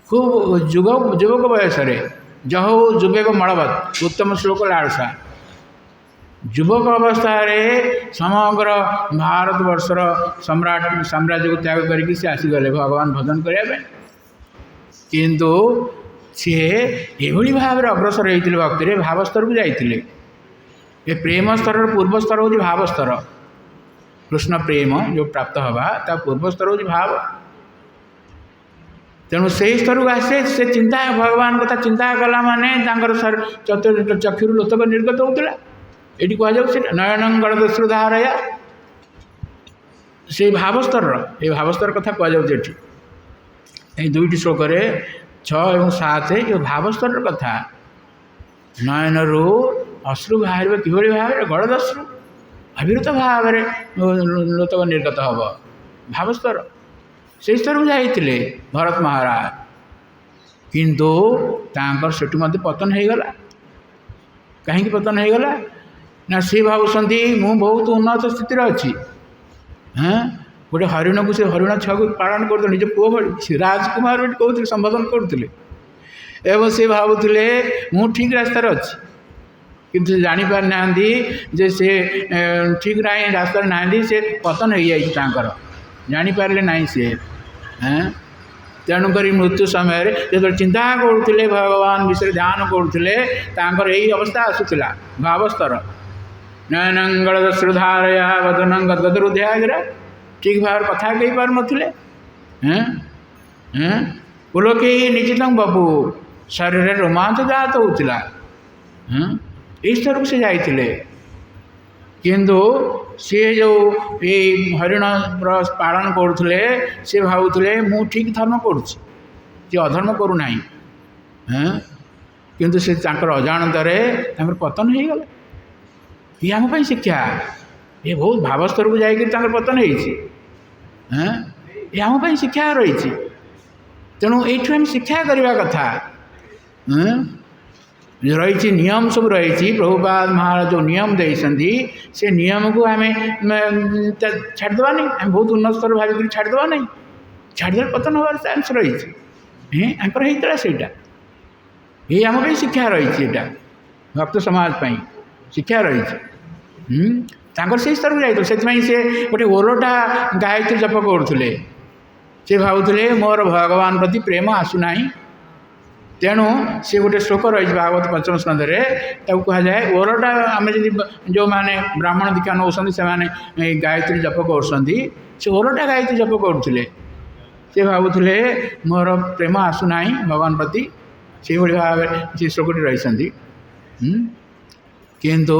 खूब युवक बयस जहो जुबेक मलवत उत्तम श्लोक लालसा युवक अवस्था समग्र भारतवर्षर सम्राट साम्राज्य को त्याग करके से आसीगले भगवान भजन करने किंतु सी एभली भाव में अग्रसर होते भक्ति भावस्तर को जाइए ये प्रेम स्तर पूर्व स्तर हूँ भावस्तर कृष्ण प्रेम जो प्राप्त हवा ता पूर्व स्तर हूँ भाव तेणु से स्तर को आसे से चिंता भगवान कथा चिंता कला माने चक्षुर लोतक निर्गत होता ये कहुचे नयन गणदश्रुधारया से भावस्तर ये भावस्तर कथा कहुचे दुईट श्लोक 6 और 7 ये भावस्तर कथा नयन रू अश्रु बाहर कि भाव में गणदश्रु अविरत भाव में लोतक निर्गत हम भावस्तर से स्तर को जाइए भरत महाराज किंतु तांकर सेठू मध्य पतन हो गला कहीं पतन हो गला ना सी भावुंट मु बहुत उन्नत स्थिति अच्छी हाँ गोटे हरिण को से हरिण छुआ को पालन कर निज पुओ भली राजकुमार कहते संबोधन करते एवं सी भावुले मु ठीक रास्तार अच्छी किंतु जापार ना जे से ठीक रास्तार ना से पतन हो जाकर जापारे ना सी हाँ तेणुक मृत्यु समय जो चिंता करुले भगवान विषय ध्यान करुले यही अवस्था आसूला भावस्तर नयन श्रुधारया वदन गदगदरुध्यागिरा ठीक भाव कथा कही पार नथिले पुलके निश्चित बबू शरीर रोमांच जात होता यही स्तर को से जाइए किंतु सी जो ये हरिण पालन करुले सी भावुले मु ठीक धर्म करुँचे अधर्म करूना किंतु से अजाणत पतन हो गला ये आम शिक्षा ये बहुत भावस्तर को जाकर पतन ये आम शिक्षा रही तेणु ये शिक्षा करने कथा रही नियम सब रही प्रभुपाद महाराज जो नियम देती से नियम को आम छाड़देवा नहीं आम बहुत उन्नत स्तर भाविक छाड़देवा नहीं छाड़दे पतन हमार चान्स रही होता सेटा ये आम शिक्षा रही भक्त समाज शिक्षा रही से स्तर को जाइए से गोटे ओरटा गायत्री जप करुले से भावुले मोर भगवान प्रति प्रेम आसूना तेणु सी गोटे श्लोक रही भागवत 5म स्कंद कहुए ओरटा आम जो मैंने ब्राह्मण दीक्षा नौ से गायत्री जप कर ओरटा गायत्री जप करुले से भावुले मोर प्रेम आसूना भगवान प्रति से भाव से श्लोकटी रही किंतु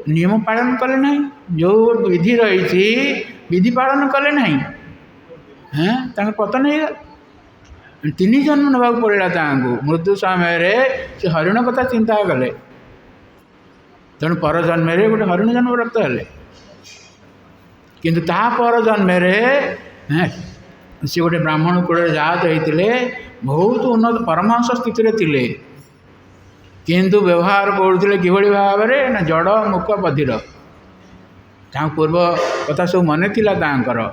नियम पालन कले ना जो विधि रही विधि पालन कले ना हाँ पतन हो गला 3 जन्म नवा पड़ा मृत्यु समय से हरिण कथा चिंता कले तेणु पर जन्म गोटे हरिण जन्म प्राप्त हेले किंतु ता पर जन्म सी गोटे ब्राह्मण कूल जात होते बहुत उन्नत परमहंस स्थित थे किंतु व्यवहार करुले कि भाव में ना जड़ मुख बधिर पूर्व कथा सब मन था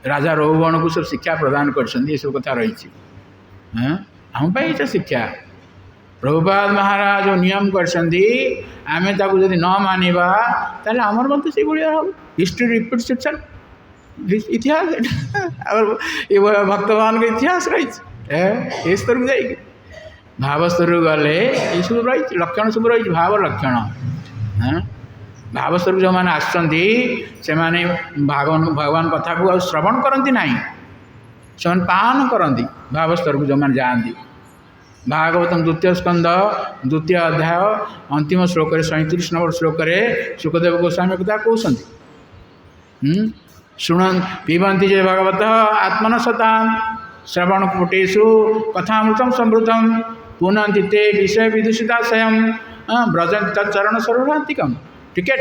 राजा रघुगण को सब शिक्षा प्रदान कर सब कथा रही आम ये शिक्षा प्रभुपाद महाराज जो नियम करें जब न मानवा ताल आमर मत से भाया हम हिस्ट्री रिपीट्स इटसेल्फ इतिहास ये भक्तमान का इतिहास रही स्तर को जाइए भावस्तर गले ये सब रही लक्षण सब रही भाव लक्षण हाँ भावस्तर जो मैंने आसने भगवान कथा को श्रवण करती ना से पान करती भावस्तर को जो मैंने जाती भागवतम 2य स्कंद 2य अध्याय अंतिम श्लोक 37 नंबर श्लोक सुखदेव गोस्वामी कथा कहते शुणन पिबंती जे भगवत आत्मन सताम श्रवण कुटेशु कथामृतम समृद्धम पुनंति ते विषय विदूषिता स्वयं ब्रजन तरण सरोरांतिकम टिकेट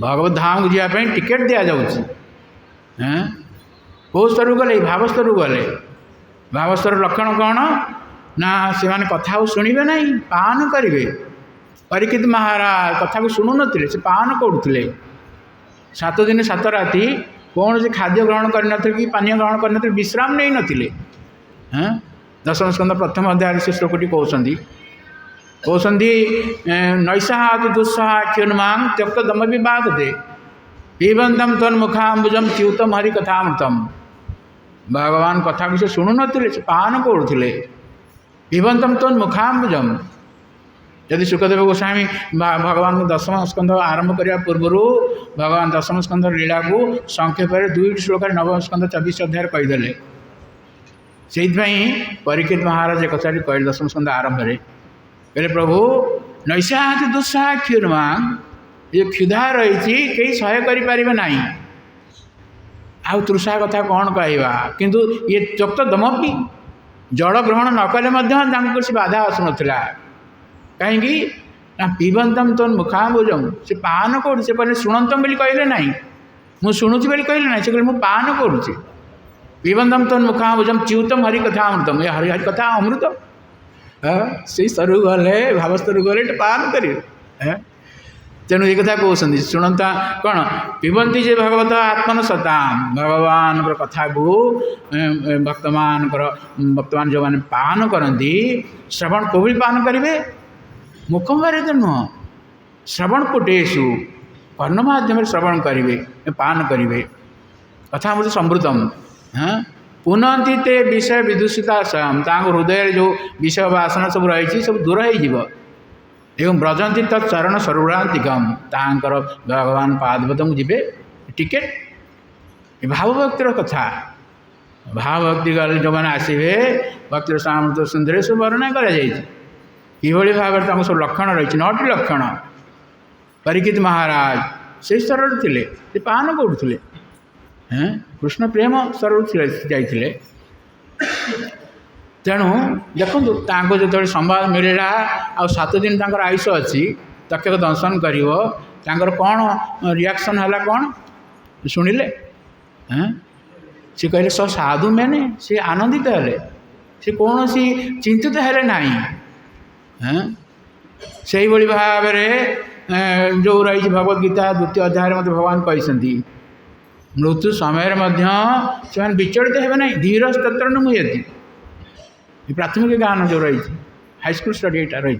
भगवत धाम को जावाई टिकेट दि जाऊँगी कौ स्तर गले भावस्तर गले भावस्तर लक्षण कौन ना से कथा को शुणे ना पान करेंगे परीक्षित महाराज कथा को शुणु नी से पान करुले 7 दिन 7 राति कौन से खाद्य ग्रहण कर कि पानीय ग्रहण कर विश्राम नहीं नथिले हाँ 10म स्कंद 1म अध्याय से श्लोकटी कहते कहते नैषाद दुस्सहा क्षुन्मांग त्यक्त दम भी बाधते पिबंतम तन्मुखाबुजम च्युतम हरि कथामृतम। भगवान कथा किसी शुणु नथिले पान करुले पिबंतम तन्मुखाबुजम। यदि सुखदेव गोस्वामी भगवान दशम स्कंध आरंभ करने पूर्व भगवान दशम स्कंध लीला को संक्षेप 2 श्लोक नवम स्कंध 24 अध्याय कहीदे से परीक्षित महाराज एक कथा कहे दशम स्कंध आरंभ में कहले प्रभु नैषाति दुस्साह क्षुर्मांग ये क्षुधा रही कई सहाय करें आउ तृषा कथा कौन कहवा किंतु ये त्यक्त दमपी जल ग्रहण न कले किसी बाधा आसुनला कहीं पिबंतम तो मुखाबुजम से पान कर शुणतम बोली कहले ना मु शुणुची बोली कहले ना से कहले मु पान करुचे पिबंतम तो मुखाबुजम च्युतम हरि कथामृतम ये हरि हरि कथा अमृत से सरु गले भावस्तरु गले पान करें तेणु ये कथा कहते शुणता कौन पिबंती जे भगवत आत्मन सताम भगवान कथा को भक्तमान जो मैंने पान करती श्रवण कौन पान करेंगे मुखम बारे तो नुह श्रवण कुटेशु कर्ण माध्यम श्रवण करेंगे पान करेंगे कथामृत समृतम। हाँ पुनंती ते विषय विदूषिता स्वयं हृदय जो विषय वासना सब रही सब दूर हो ब्रजंती तत्चरण सर्वांतिकम तांकर भगवान पादपदम जीवे टिकेट भावभक्तिर कथा भावभक्ति गले जो मैंने आसवे भक्तिर सामर्थ सुंदर सब वर्णना कर भाव में सब लक्षण रही 9टी लक्षण परीक्षित महाराज से स्तर थे पान करुले कृष्ण प्रेम स्तर जाते तेणु देखो जो संवाद मिलला आ 7 दिन आयुष अच्छी तक दर्शन कर कौन रिएक्शन है कौन शुणिले सी कहले सब साधु मैंने सी आनंदित है सी कौन सी चिंतित है ना से भाव में जो रही भगवद्गीता 2य अध्याय मत भगवान कहते मृत्यु समय से विचलित है ना धीर तत्र न मुह्यति प्राथमिक ज्ञान जो रही हाईस्कूल स्टडी यहाँ रही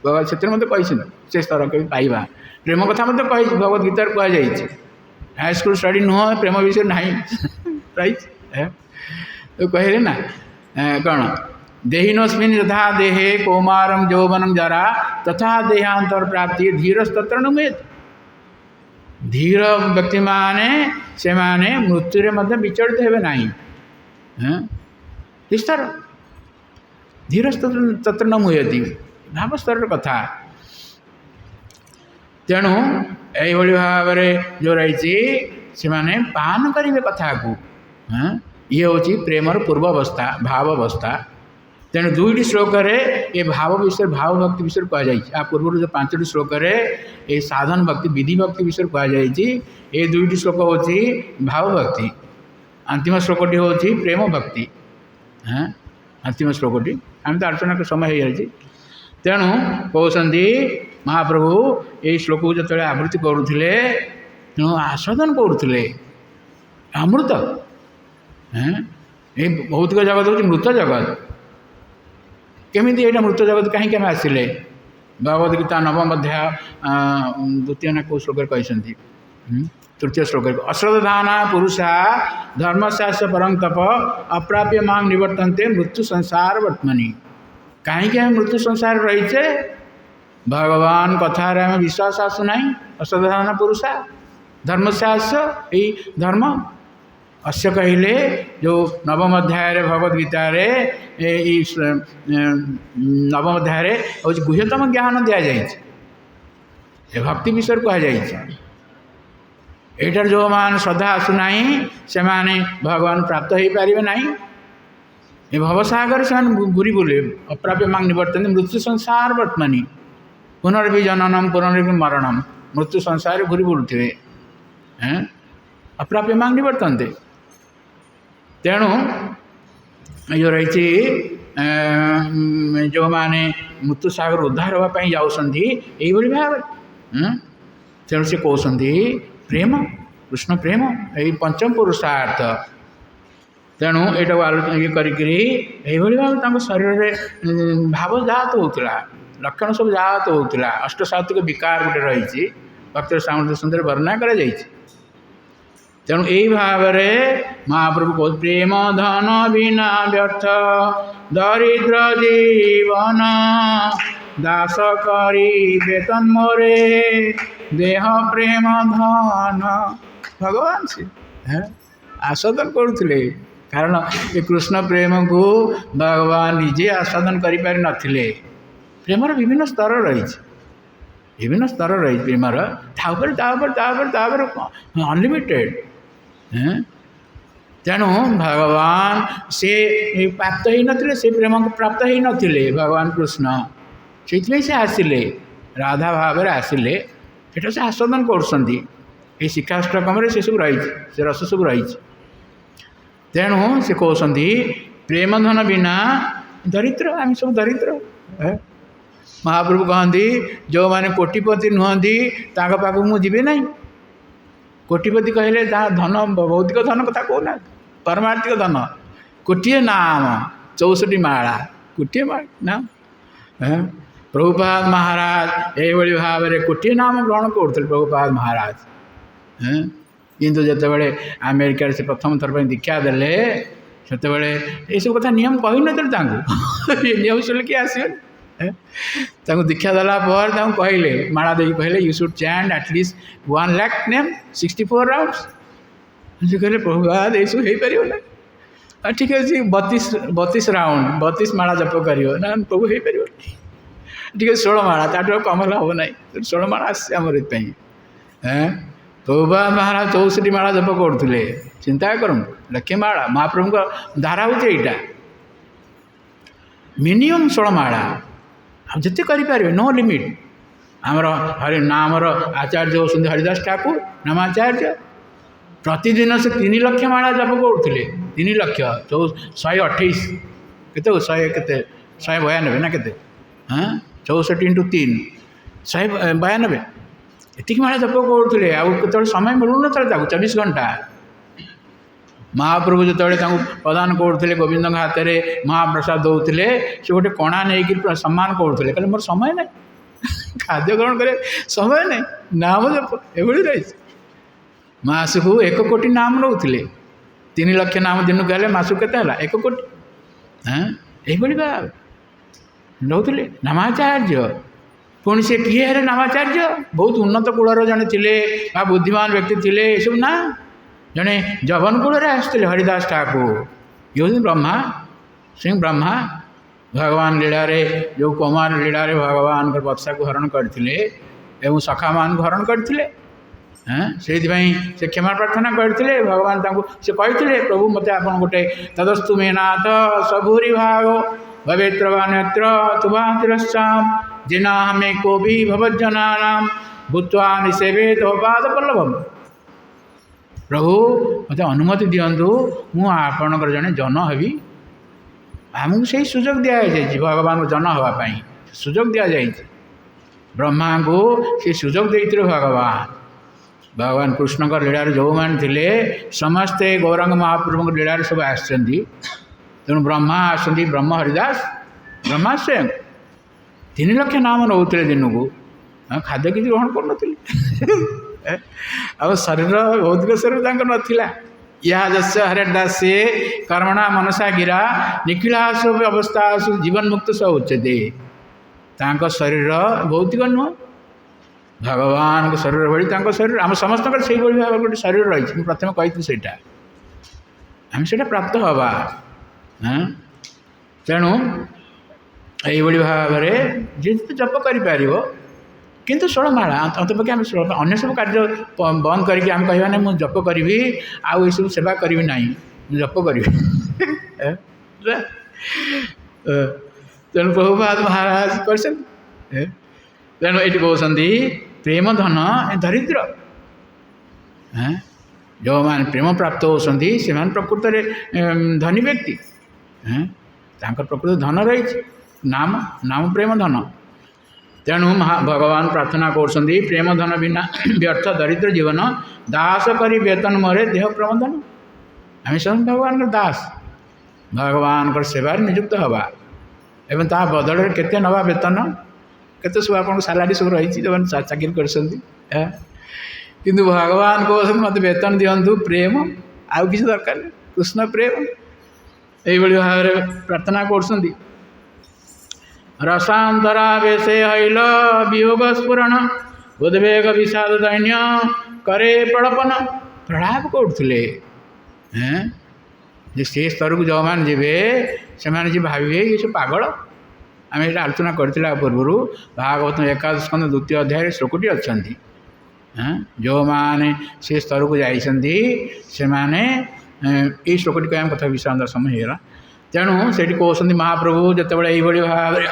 भगवान से मत कही से स्तर के पाइबा प्रेम कथा मत कही भगवद्गीता कहुई हाईस्कूल स्टडी नुह प्रेम विषय ना रही तो कहले ना कौन देहिनोस्मिन् यथा देहे कौमारम यौवनम जरा तथा देहांतर प्राप्ति धीरस्तत्र न मुह्यति। धीर व्यक्ति माने से माने मृत्यु मध्य विचलित हेबे नाही स्तर धीरस्तत्र न मुह्यति भाव स्तर कथा। तेणु यही भाव में जो रही से माने पान करेंगे कथा को ये हूँ प्रेमर पूर्वावस्था भावावस्था। तेणु 2टी श्लोक ये भाव विषय भाव भक्ति विषय कहुई पूर्व जो 5टी श्लोक ये साधन भक्ति विधि भक्ति विषय कहुई ये 2टी श्लोक हूँ भाव भक्ति अंतिम श्लोकटी हूँ प्रेम भक्ति। हाँ अंतिम श्लोकटी आम तो आलोचना के समय हो जाए तेणु कहते महाप्रभु ये श्लोक को जो आवृत्ति करुले तेणु आस्वादन करुले अमृत। ये भौतिक जगत हूँ मृत जगत केमी यहाँ मृत जगत कहीं आसिले भगवद्गीता 9म अध्याय 2य ना कौ श्लोक कहते 3य श्लोक अश्रद्धाना पुरुषा धर्मशास्त्र परं तप अप्राप्य मांग निवर्तन्ते मृत्यु संसार वर्तमनि। कहीं मृत्यु संसार रही भगवान कथार आम विश्वास आसुना अश्रद्धाना पुरुषा धर्मशास्त्र यही धर्म अस्य कहले जो 9म अध्याय भगवद्गीता 9म अध्याय हूँ गुह्यतम ज्ञान दि जाए भक्ति विषय कहुई एटार जो मान श्रद्धा आसुना से माने भगवान प्राप्त हो पारे ना ये भवसागर से घूरी बुले अप्राप्य मांग निवर्तन मृत्यु संसार वर्तमानी पुनर्भी जननम पुनर्भी मरणम मृत्यु संसार घूरी बुलुवे अप्राप्य मांग निवर्तनते। तेणु जो रही जो माने मृत्यु सागर उद्धार होगापी जाऊँगी यही भाव तेणु से कहते प्रेम कृष्ण प्रेम यही पंचम पुरुषार्थ। तेणु यहाँ आलोचना ये करी भाव शरीर में भाव जात होता ଲକ୍ଷଣ ସବୁ ଯାହା ତ ହେଉଥିଲା। ଅଷ୍ଟସାତ୍ଵିକ ବିକାର ଗୋଟେ ରହିଛି, ଭକ୍ତର ସାମର୍ଥ୍ୟ ସୁନ୍ଦର ବର୍ଣ୍ଣନା କରାଯାଇଛି। ତେଣୁ ଏହି ଭାବରେ ମହାପ୍ରଭୁ କହୁ ପ୍ରେମ ଧନ ବିନା ବ୍ୟର୍ଥ ଦରିଦ୍ର ଜୀବନ ଦାସ କରି ବେତନ ମୋରେ ଦେହ ପ୍ରେମ ଧନ। ଭଗବାନ ସେ ଆସ୍ୱାଦନ କରୁଥିଲେ, କାରଣ ଏ କୃଷ୍ଣ ପ୍ରେମକୁ ଭଗବାନ ନିଜେ ଆସ୍ୱାଦନ କରିପାରିନଥିଲେ। ପ୍ରେମର ବିଭିନ୍ନ ସ୍ତର ରହିଛି, ବିଭିନ୍ନ ସ୍ତର ରହିଛି ପ୍ରେମର, ତାପରେ ତାପରେ ତାପରେ ତାପରେ ଅନଲିମିଟେଡ଼। ତେଣୁ ଭଗବାନ ସେ ପ୍ରାପ୍ତ ହେଇନଥିଲେ, ସେ ପ୍ରେମକୁ ପ୍ରାପ୍ତ ହେଇନଥିଲେ ଭଗବାନ କୃଷ୍ଣ, ସେଇଥିପାଇଁ ସେ ଆସିଲେ, ରାଧା ଭାବରେ ଆସିଲେ। ସେଟା ସେ ଆସ୍ୱାଦନ କରୁଛନ୍ତି। ଏ ଶିକ୍ଷାଷ୍ଟକମରେ ସେସବୁ ରହିଛି, ସେ ରସ ସବୁ ରହିଛି। ତେଣୁ ସେ କହୁଛନ୍ତି ପ୍ରେମ ଧନ ବିନା ଦରିଦ୍ର, ଆମେ ସବୁ ଦରିଦ୍ର। ମହାପ୍ରଭୁ କହନ୍ତି ଯେଉଁମାନେ କୋଟିପତି ନୁହନ୍ତି ତାଙ୍କ ପାଖକୁ ମୁଁ ଯିବି ନାହିଁ। କୋଟିପତି କହିଲେ ତା ଧନ, ଭୌତିକ ଧନ କଥା କହୁନାହାନ୍ତି, ପାରମାର୍ଥିକ ଧନ। କୋଟିଏ ନାମ 64 ମାଳା, କୋଟିଏ ନାମ। ପ୍ରଭୁପାଦ ମହାରାଜ ଏଇଭଳି ଭାବରେ କୋଟିଏ ନାମ ଗ୍ରହଣ କରୁଥିଲେ ପ୍ରଭୁପାଦ ମହାରାଜ। କିନ୍ତୁ ଯେତେବେଳେ ଆମେରିକାରେ ସେ ପ୍ରଥମ ଥର ପାଇଁ ଦୀକ୍ଷା ଦେଲେ, ସେତେବେଳେ ଏସବୁ କଥା ନିୟମ କହିନଥିଲେ ତାଙ୍କୁ। ଏ ନିୟମ ଶୁଣିଲେ କିଏ ଆସିବେନି। ତାଙ୍କୁ ଦୀକ୍ଷା ଦେଲା ପରେ ତାଙ୍କୁ କହିଲେ, ମାଳା ଦେଇକି କହିଲେ you should chant at least 1 lakh name 64 rounds. ସେ କହିଲେ ପ୍ରଭୁପାଦ ଏସବୁ ହେଇପାରିବ ନା? ଠିକ୍ ଅଛି 32 ରାଉଣ୍ଡ 32 ମାଳା ଜପ କରିବ ନା? ପ୍ରଭୁ ହେଇପାରିବନି। ଟିକେ 16 ମାଳା, ତାଠୁ ଆଉ କମ ହେଲେ ହେବ ନାହିଁ। 16 ମାଳା ଆସିছে ଆମର ଏଥିପାଇଁ। ପ୍ରଭୁପାଦ ମହାରାଜ 64 ମାଳା ଜପ କରୁଥିଲେ। ଚିନ୍ତା କରନ୍ତୁ, ଲକ୍ଷେ ମାଳା। ମହାପ୍ରଭୁଙ୍କ ଧାରା ହେଉଛି ଏଇଟା, ମିନିମମ୍ 16 ମାଳା, ଆଉ ଯେତେ କରିପାରିବେ, ନୋ ଲିମିଟ୍। ଆମର ନାମର ଆଚାର୍ଯ୍ୟ ହେଉଛନ୍ତି ହରିଦାସ ଠାକୁର ନାମାଚାର୍ଯ୍ୟ। ପ୍ରତିଦିନ ସେ 3 ଲକ୍ଷ ମାଳା ଜପ କରୁଥିଲେ। 3 ଲକ୍ଷ 128 କେତେ, 100 କେତେ 192 ନା କେତେ, 64 × 3 192, ଏତିକି ମାଳା ଜପ କରୁଥିଲେ। ଆଉ କେତେବେଳେ ସମୟ ମିଳୁନଥିଲା ତାକୁ, 24 ଘଣ୍ଟା। ମହାପ୍ରଭୁ ଯେତେବେଳେ ତାଙ୍କୁ ପ୍ରଦାନ କରୁଥିଲେ, ଗୋବିନ୍ଦଙ୍କ ହାତରେ ମହାପ୍ରସାଦ ଦେଉଥିଲେ, ସେ ଗୋଟେ କଣା ନେଇକି ସମ୍ମାନ କରୁଥିଲେ, କହିଲେ ମୋର ସମୟ ନାହିଁ, ଖାଦ୍ୟ ଗ୍ରହଣ କରିବା ସମୟ ନାହିଁ, ନାମ ଜପ ଏଭଳି ରହିଛି। ମାସକୁ 1 କୋଟି ନାମ ନେଉଥିଲେ। 3 ଲକ୍ଷ ନାମ ଦିନକୁ ହେଲେ ମାସକୁ କେତେ ହେଲା? 1 କୋଟି। ଏଇଭଳି ଭାବେ ନେଉଥିଲେ ନାମାଚାର୍ଯ୍ୟ। ପୁଣି ସେ କିଏ ହେଲେ ନାମାଚାର୍ଯ୍ୟ? ବହୁତ ଉନ୍ନତ କୂଳର ଜଣେ ଥିଲେ ବା ବୁଦ୍ଧିମାନ ବ୍ୟକ୍ତି ଥିଲେ, ଏସବୁ ନା। ଜଣେ ଜବନ କୂଳରେ ଆସିଥିଲେ ହରିଦାସ ଠାକୁର। ଇଏ ହେଉଛନ୍ତି ବ୍ରହ୍ମା, ସିଂ ବ୍ରହ୍ମା। ଭଗବାନ ଲୀଳାରେ, ଯେଉଁ କୁମାର ଲୀଳାରେ ଭଗବାନଙ୍କର ବତ୍ସାକୁ ହରଣ କରିଥିଲେ ଏବଂ ସଖାମାନଙ୍କୁ ହରଣ କରିଥିଲେ, ସେଇଥିପାଇଁ ସେ କ୍ଷମା ପ୍ରାର୍ଥନା କରିଥିଲେ। ଭଗବାନ ତାଙ୍କୁ ସେ କହିଥିଲେ, ପ୍ରଭୁ ମୋତେ ଆପଣ ଗୋଟେ ତଦସ୍ତୁ ମେ ନାଥ ସଭୂରି ଭାବ ଭବେତ୍ର ବା ନେତ୍ର ତୁଭାତିରଶ୍ଚାମ ଜିନା ଆମେ କୋବି ଭବଜନାନାମ ଭୂତ୍ୱା ନିଷେବେ ତୋ ପାଦ ପଲ୍ଲଭମ୍। ପ୍ରଭୁ ମୋତେ ଅନୁମତି ଦିଅନ୍ତୁ, ମୁଁ ଆପଣଙ୍କର ଜଣେ ଜନ ହେବି। ଆମକୁ ସେଇ ସୁଯୋଗ ଦିଆଯାଇଛି, ଭଗବାନଙ୍କୁ ଜନ ହେବା ପାଇଁ ସୁଯୋଗ ଦିଆଯାଇଛି। ବ୍ରହ୍ମାଙ୍କୁ ସେ ସୁଯୋଗ ଦେଇଥିଲେ ଭଗବାନ। ଭଗବାନ କୃଷ୍ଣଙ୍କ ଲୀଳାରେ ଯେଉଁମାନେ ଥିଲେ ସମସ୍ତେ ଗୌରାଙ୍ଗ ମହାପ୍ରଭୁଙ୍କ ଲୀଳାରେ ସବୁ ଆସିଛନ୍ତି। ତେଣୁ ବ୍ରହ୍ମା ଆସନ୍ତି, ବ୍ରହ୍ମ ହରିଦାସ ବ୍ରହ୍ମା ସ୍ୱୟଂ 3 ଲକ୍ଷ ନାମ ନେଉଥିଲେ ଦିନକୁ, ଖାଦ୍ୟ କିଛି ଗ୍ରହଣ କରୁନଥିଲେ। ଆଉ ଶରୀର, ଭୌତିକ ଶରୀର ତାଙ୍କର ନଥିଲା। ଇହାଦସ୍ୟ ହରେ ଦାସେ କର୍ମଣା ମନସା ଗିରା ନିଖିଳାସୁ ଅବସ୍ଥାସୁ ଜୀବନ ମୁକ୍ତ ସହ ଉଚ୍ଚତେ। ତାଙ୍କ ଶରୀର ଭୌତିକ ନୁହଁ, ଭଗବାନଙ୍କ ଶରୀର ଭଳି ତାଙ୍କ ଶରୀର। ଆମ ସମସ୍ତଙ୍କର ସେଇଭଳି ଭାବରେ ଗୋଟେ ଶରୀର ରହିଛି। ମୁଁ ପ୍ରଥମେ କହିଥିଲି ସେଇଟା, ଆମେ ସେଇଟା ପ୍ରାପ୍ତ ହେବା। ତେଣୁ ଏଇଭଳି ଭାବରେ ଯେତେ ଜପ କରିପାରିବ, କିନ୍ତୁ 16 ମାଳା ଅନ୍ତପକ୍ଷେ ଆମେ ଅନ୍ୟ ସବୁ କାର୍ଯ୍ୟ ବନ୍ଦ କରିକି ଆମେ କହିବା ନାହିଁ ମୁଁ ଜପ କରିବି ଆଉ ଏସବୁ ସେବା କରିବି ନାହିଁ, ମୁଁ ଜପ କରିବି। ତେଣୁ ପ୍ରଭୁପାଦ ମହାରାଜ କରିଛନ୍ତି। ତେଣୁ ଏଇଠି କହୁଛନ୍ତି ପ୍ରେମ ଧନ ଦରିଦ୍ର। ଯେଉଁମାନେ ପ୍ରେମ ପ୍ରାପ୍ତ ହେଉଛନ୍ତି ସେମାନେ ପ୍ରକୃତରେ ଧନୀ ବ୍ୟକ୍ତି। ତାଙ୍କର ପ୍ରକୃତ ଧନ ରହିଛି, ନାମ ପ୍ରେମ ଧନ। ତେଣୁ ଭଗବାନ ପ୍ରାର୍ଥନା କରୁଛନ୍ତି ପ୍ରେମ ଧନ ବିନା ବ୍ୟର୍ଥ ଦରିଦ୍ର ଜୀବନ ଦାସ କରି ବେତନ ମୋରେ ଦେହ ପ୍ରବନ୍ଧନ। ଆମେ ସବୁ ଭଗବାନଙ୍କର ଦାସ, ଭଗବାନଙ୍କର ସେବାରେ ନିଯୁକ୍ତ ହେବା ଏବଂ ତା ବଦଳରେ କେତେ ନେବା ବେତନ? କେତେ ସବୁ ଆପଣଙ୍କ ସାଲାରୀ ସବୁ ରହିଛି ଯେଉଁମାନେ ଚାକିରି କରିଛନ୍ତି। କିନ୍ତୁ ଭଗବାନ କହୁଛନ୍ତି ମୋତେ ବେତନ ଦିଅନ୍ତୁ ପ୍ରେମ, ଆଉ କିଛି ଦରକାର ନାହିଁ, କୃଷ୍ଣ ପ୍ରେମ। এইଭଳି ଭାବରେ ପ୍ରାର୍ଥନା କରୁଛନ୍ତି। ରସାନ୍ତରା ବେଶେ ହଇଲ ବିୟୋଗ ସ୍ଫୁରଣ ଉଦ୍ବେଗ ବିଷାଦ ଦୈନ୍ୟ କରେ ପ୍ରଳପନ। ପ୍ରଳାପ କରୁଥିଲେ ଯେ ସେ ସ୍ତରକୁ ଯେଉଁମାନେ ଯିବେ ସେମାନେ ଯିଏ ଭାବିବେ ଏ ସବୁ ପାଗଳ। ଆମେ ଏଇଟା ଆଲୋଚନା କରିଥିଲା ପୂର୍ବରୁ ଭାଗବତ ଏକାଦଶ ସ୍କନ୍ଧ ଦ୍ୱିତୀୟ ଅଧ୍ୟାୟରେ ଶ୍ଲୋକଟି ଅଛନ୍ତି। ଯେଉଁମାନେ ସେ ସ୍ତରକୁ ଯାଇଛନ୍ତି ସେମାନେ ଏଇ ଶ୍ଲୋକଟି କହିବା କଥା ବିଶ୍ରାମ ଦେବାର ସମୟ ହେଇଗଲା। ତେଣୁ ସେଇଠି କହୁଛନ୍ତି ମହାପ୍ରଭୁ ଯେତେବେଳେ ଏଇଭଳି ଭାବରେ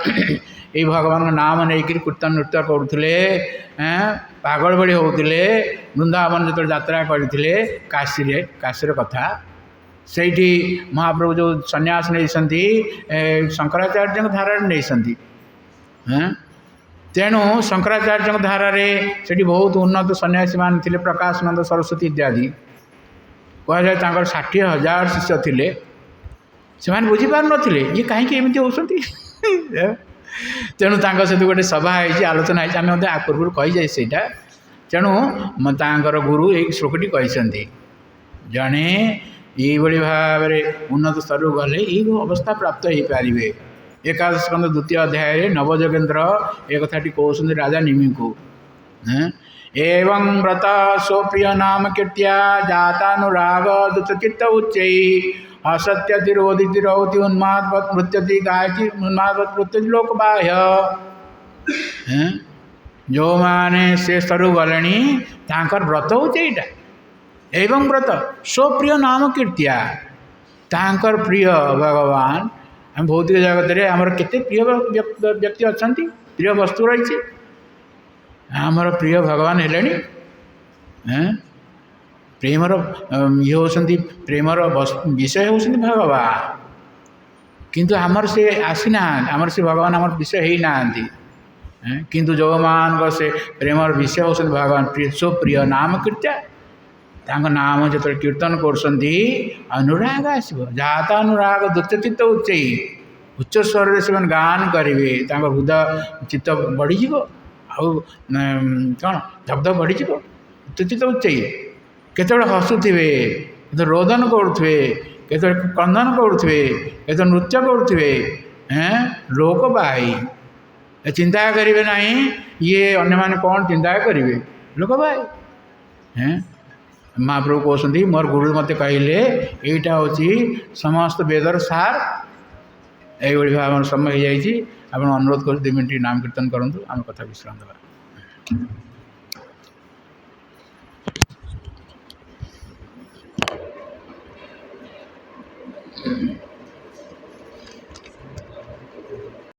ଏଇ ଭଗବାନଙ୍କ ନାମ ନେଇକରି କୀର୍ତ୍ତନ ନୃତ୍ୟ କରୁଥିଲେ, ପାଗଳ ଭଳି ହେଉଥିଲେ, ବୃନ୍ଦାବନ ଯେତେବେଳେ ଯାତ୍ରା କରିଥିଲେ କାଶୀର କଥା, ସେଇଠି ମହାପ୍ରଭୁ ଯେଉଁ ସନ୍ନ୍ୟାସ ନେଇଛନ୍ତି ଶଙ୍କରାଚାର୍ଯ୍ୟଙ୍କ ଧାରାରେ ନେଇଛନ୍ତି। ତେଣୁ ଶଙ୍କରାଚାର୍ଯ୍ୟଙ୍କ ଧାରାରେ ସେଠି ବହୁତ ଉନ୍ନତ ସନ୍ନ୍ୟାସୀମାନେ ଥିଲେ, ପ୍ରକାଶନନ୍ଦ ସରସ୍ୱତୀ ଇତ୍ୟାଦି। କୁହାଯାଏ ତାଙ୍କର 60,000 ଶିଷ୍ୟ ଥିଲେ। ସେମାନେ ବୁଝିପାରୁନଥିଲେ ଇଏ କାହିଁକି ଏମିତି ହେଉଛନ୍ତି। ତେଣୁ ତାଙ୍କ ସହିତ ଗୋଟେ ସଭା ହେଇଛି, ଆଲୋଚନା ହେଇଛି, ଆମେ ମଧ୍ୟ ପୂର୍ବରୁ କହିଯାଏ ସେଇଟା। ତେଣୁ ତାଙ୍କର ଗୁରୁ ଏଇ ଶ୍ଲୋକଟି କହିଛନ୍ତି, ଜଣେ ଏଇଭଳି ଭାବରେ ଉନ୍ନତ ସ୍ତରକୁ ଗଲେ ଏଇ ଅବସ୍ଥା ପ୍ରାପ୍ତ ହେଇପାରିବେ। ଏକାଦଶ ସ୍କନ୍ଧ ଦ୍ୱିତୀୟ ଅଧ୍ୟାୟରେ ନବଯୋଗେନ୍ଦ୍ର ଏ କଥାଟି କହୁଛନ୍ତି ରାଜା ନିମିଙ୍କୁ। ଏବଂ ବ୍ରତ ସ୍ୱପ୍ରିୟ ନାମ କୀର୍ତ୍ତ୍ୟା ଜାତାନୁରାଗ ଦୁତଚିତ୍ତ ଉଚ୍ଚୈ ଅସତ୍ୟତିରୋଧିତି ରହୁତି ଉନ୍ମାଦବତ୍ ମୃତ୍ୟତି ଗାୟତି ଉନ୍ମାଦବତ୍ ମୃତ୍ୟତି ଲୋକବାହ୍ୟ। ଯେଉଁମାନେ ସେ ସ୍ତରକୁ ଗଲେଣି ତାଙ୍କର ବ୍ରତ ହେଉଛି ଏଇଟା। ଏବଂ ବ୍ରତ ସ୍ୱପ୍ରିୟ ନାମ କୀର୍ତ୍ତ୍ୟା, ତାଙ୍କର ପ୍ରିୟ ଭଗବାନ। ଆମେ ଭୌତିକ ଜଗତରେ ଆମର କେତେ ପ୍ରିୟ ବ୍ୟକ୍ତି ଅଛନ୍ତି, ପ୍ରିୟ ବସ୍ତୁ ରହିଛି। ଆମର ପ୍ରିୟ ଭଗବାନ ହେଲେଣି। ପ୍ରେମର ଇଏ ହେଉଛନ୍ତି, ପ୍ରେମର ବିଷୟ ହେଉଛନ୍ତି ଭଗବାନ। କିନ୍ତୁ ଆମର ସେ ଆସିନାହାନ୍ତି, ଆମର ସେ ଭଗବାନ ଆମର ବିଷୟ ହେଇନାହାନ୍ତି। କିନ୍ତୁ ଯେଉଁମାନଙ୍କ ସେ ପ୍ରେମର ବିଷୟ ହେଉଛନ୍ତି ଭଗବାନ, ପ୍ରିୟ ନାମ କୀର୍ତ୍ତ୍ୟା, ତାଙ୍କ ନାମ ଯେତେବେଳେ କୀର୍ତ୍ତନ କରୁଛନ୍ତି ଅନୁରାଗ ଆସିବ। ଜାତ ଅନୁରାଗ ଦୁତଚିତ୍ତ ଉଚ୍ଚୈ, ଉଚ୍ଚ ସ୍ୱରରେ ସେମାନେ ଗାନ କରିବେ, ତାଙ୍କ ହୃଦୟ ଚିତ୍ତ ବଢ଼ିଯିବ। ଆଉ କ'ଣ ଧବଧ ବଢ଼ିଯିବ। ଉଚ୍ଚଚିତ୍ତ ଉଚ୍ଚୈ, କେତେବେଳେ ହସୁଥିବେ, କେତେବେଳେ ରୋଦନ କରୁଥିବେ, କେତେବେଳେ କ୍ରନ୍ଦନ କରୁଥିବେ, କେତେବେଳେ ନୃତ୍ୟ କରୁଥିବେ। ଲୋକବାହୀ, ଚିନ୍ତା କରିବେ ନାହିଁ ଇଏ ଅନ୍ୟମାନେ କ'ଣ ଚିନ୍ତା କରିବେ, ଲୋକବାହୀ। ମହାପ୍ରଭୁ କହୁଛନ୍ତି ମୋର ଗୁରୁ ମୋତେ କହିଲେ ଏଇଟା ହେଉଛି ସମସ୍ତ ବେଦର ସାର। এইଭଳି ଭାବେ ଆମର ସମୟ ହେଇଯାଇଛି। ଆପଣ ଅନୁରୋଧ କରୁଛୁ 2 ମିନିଟ୍ ନାମ କୀର୍ତ୍ତନ କରନ୍ତୁ, ଆମେ କଥା ବିଶ୍ରାମ ଦେବା।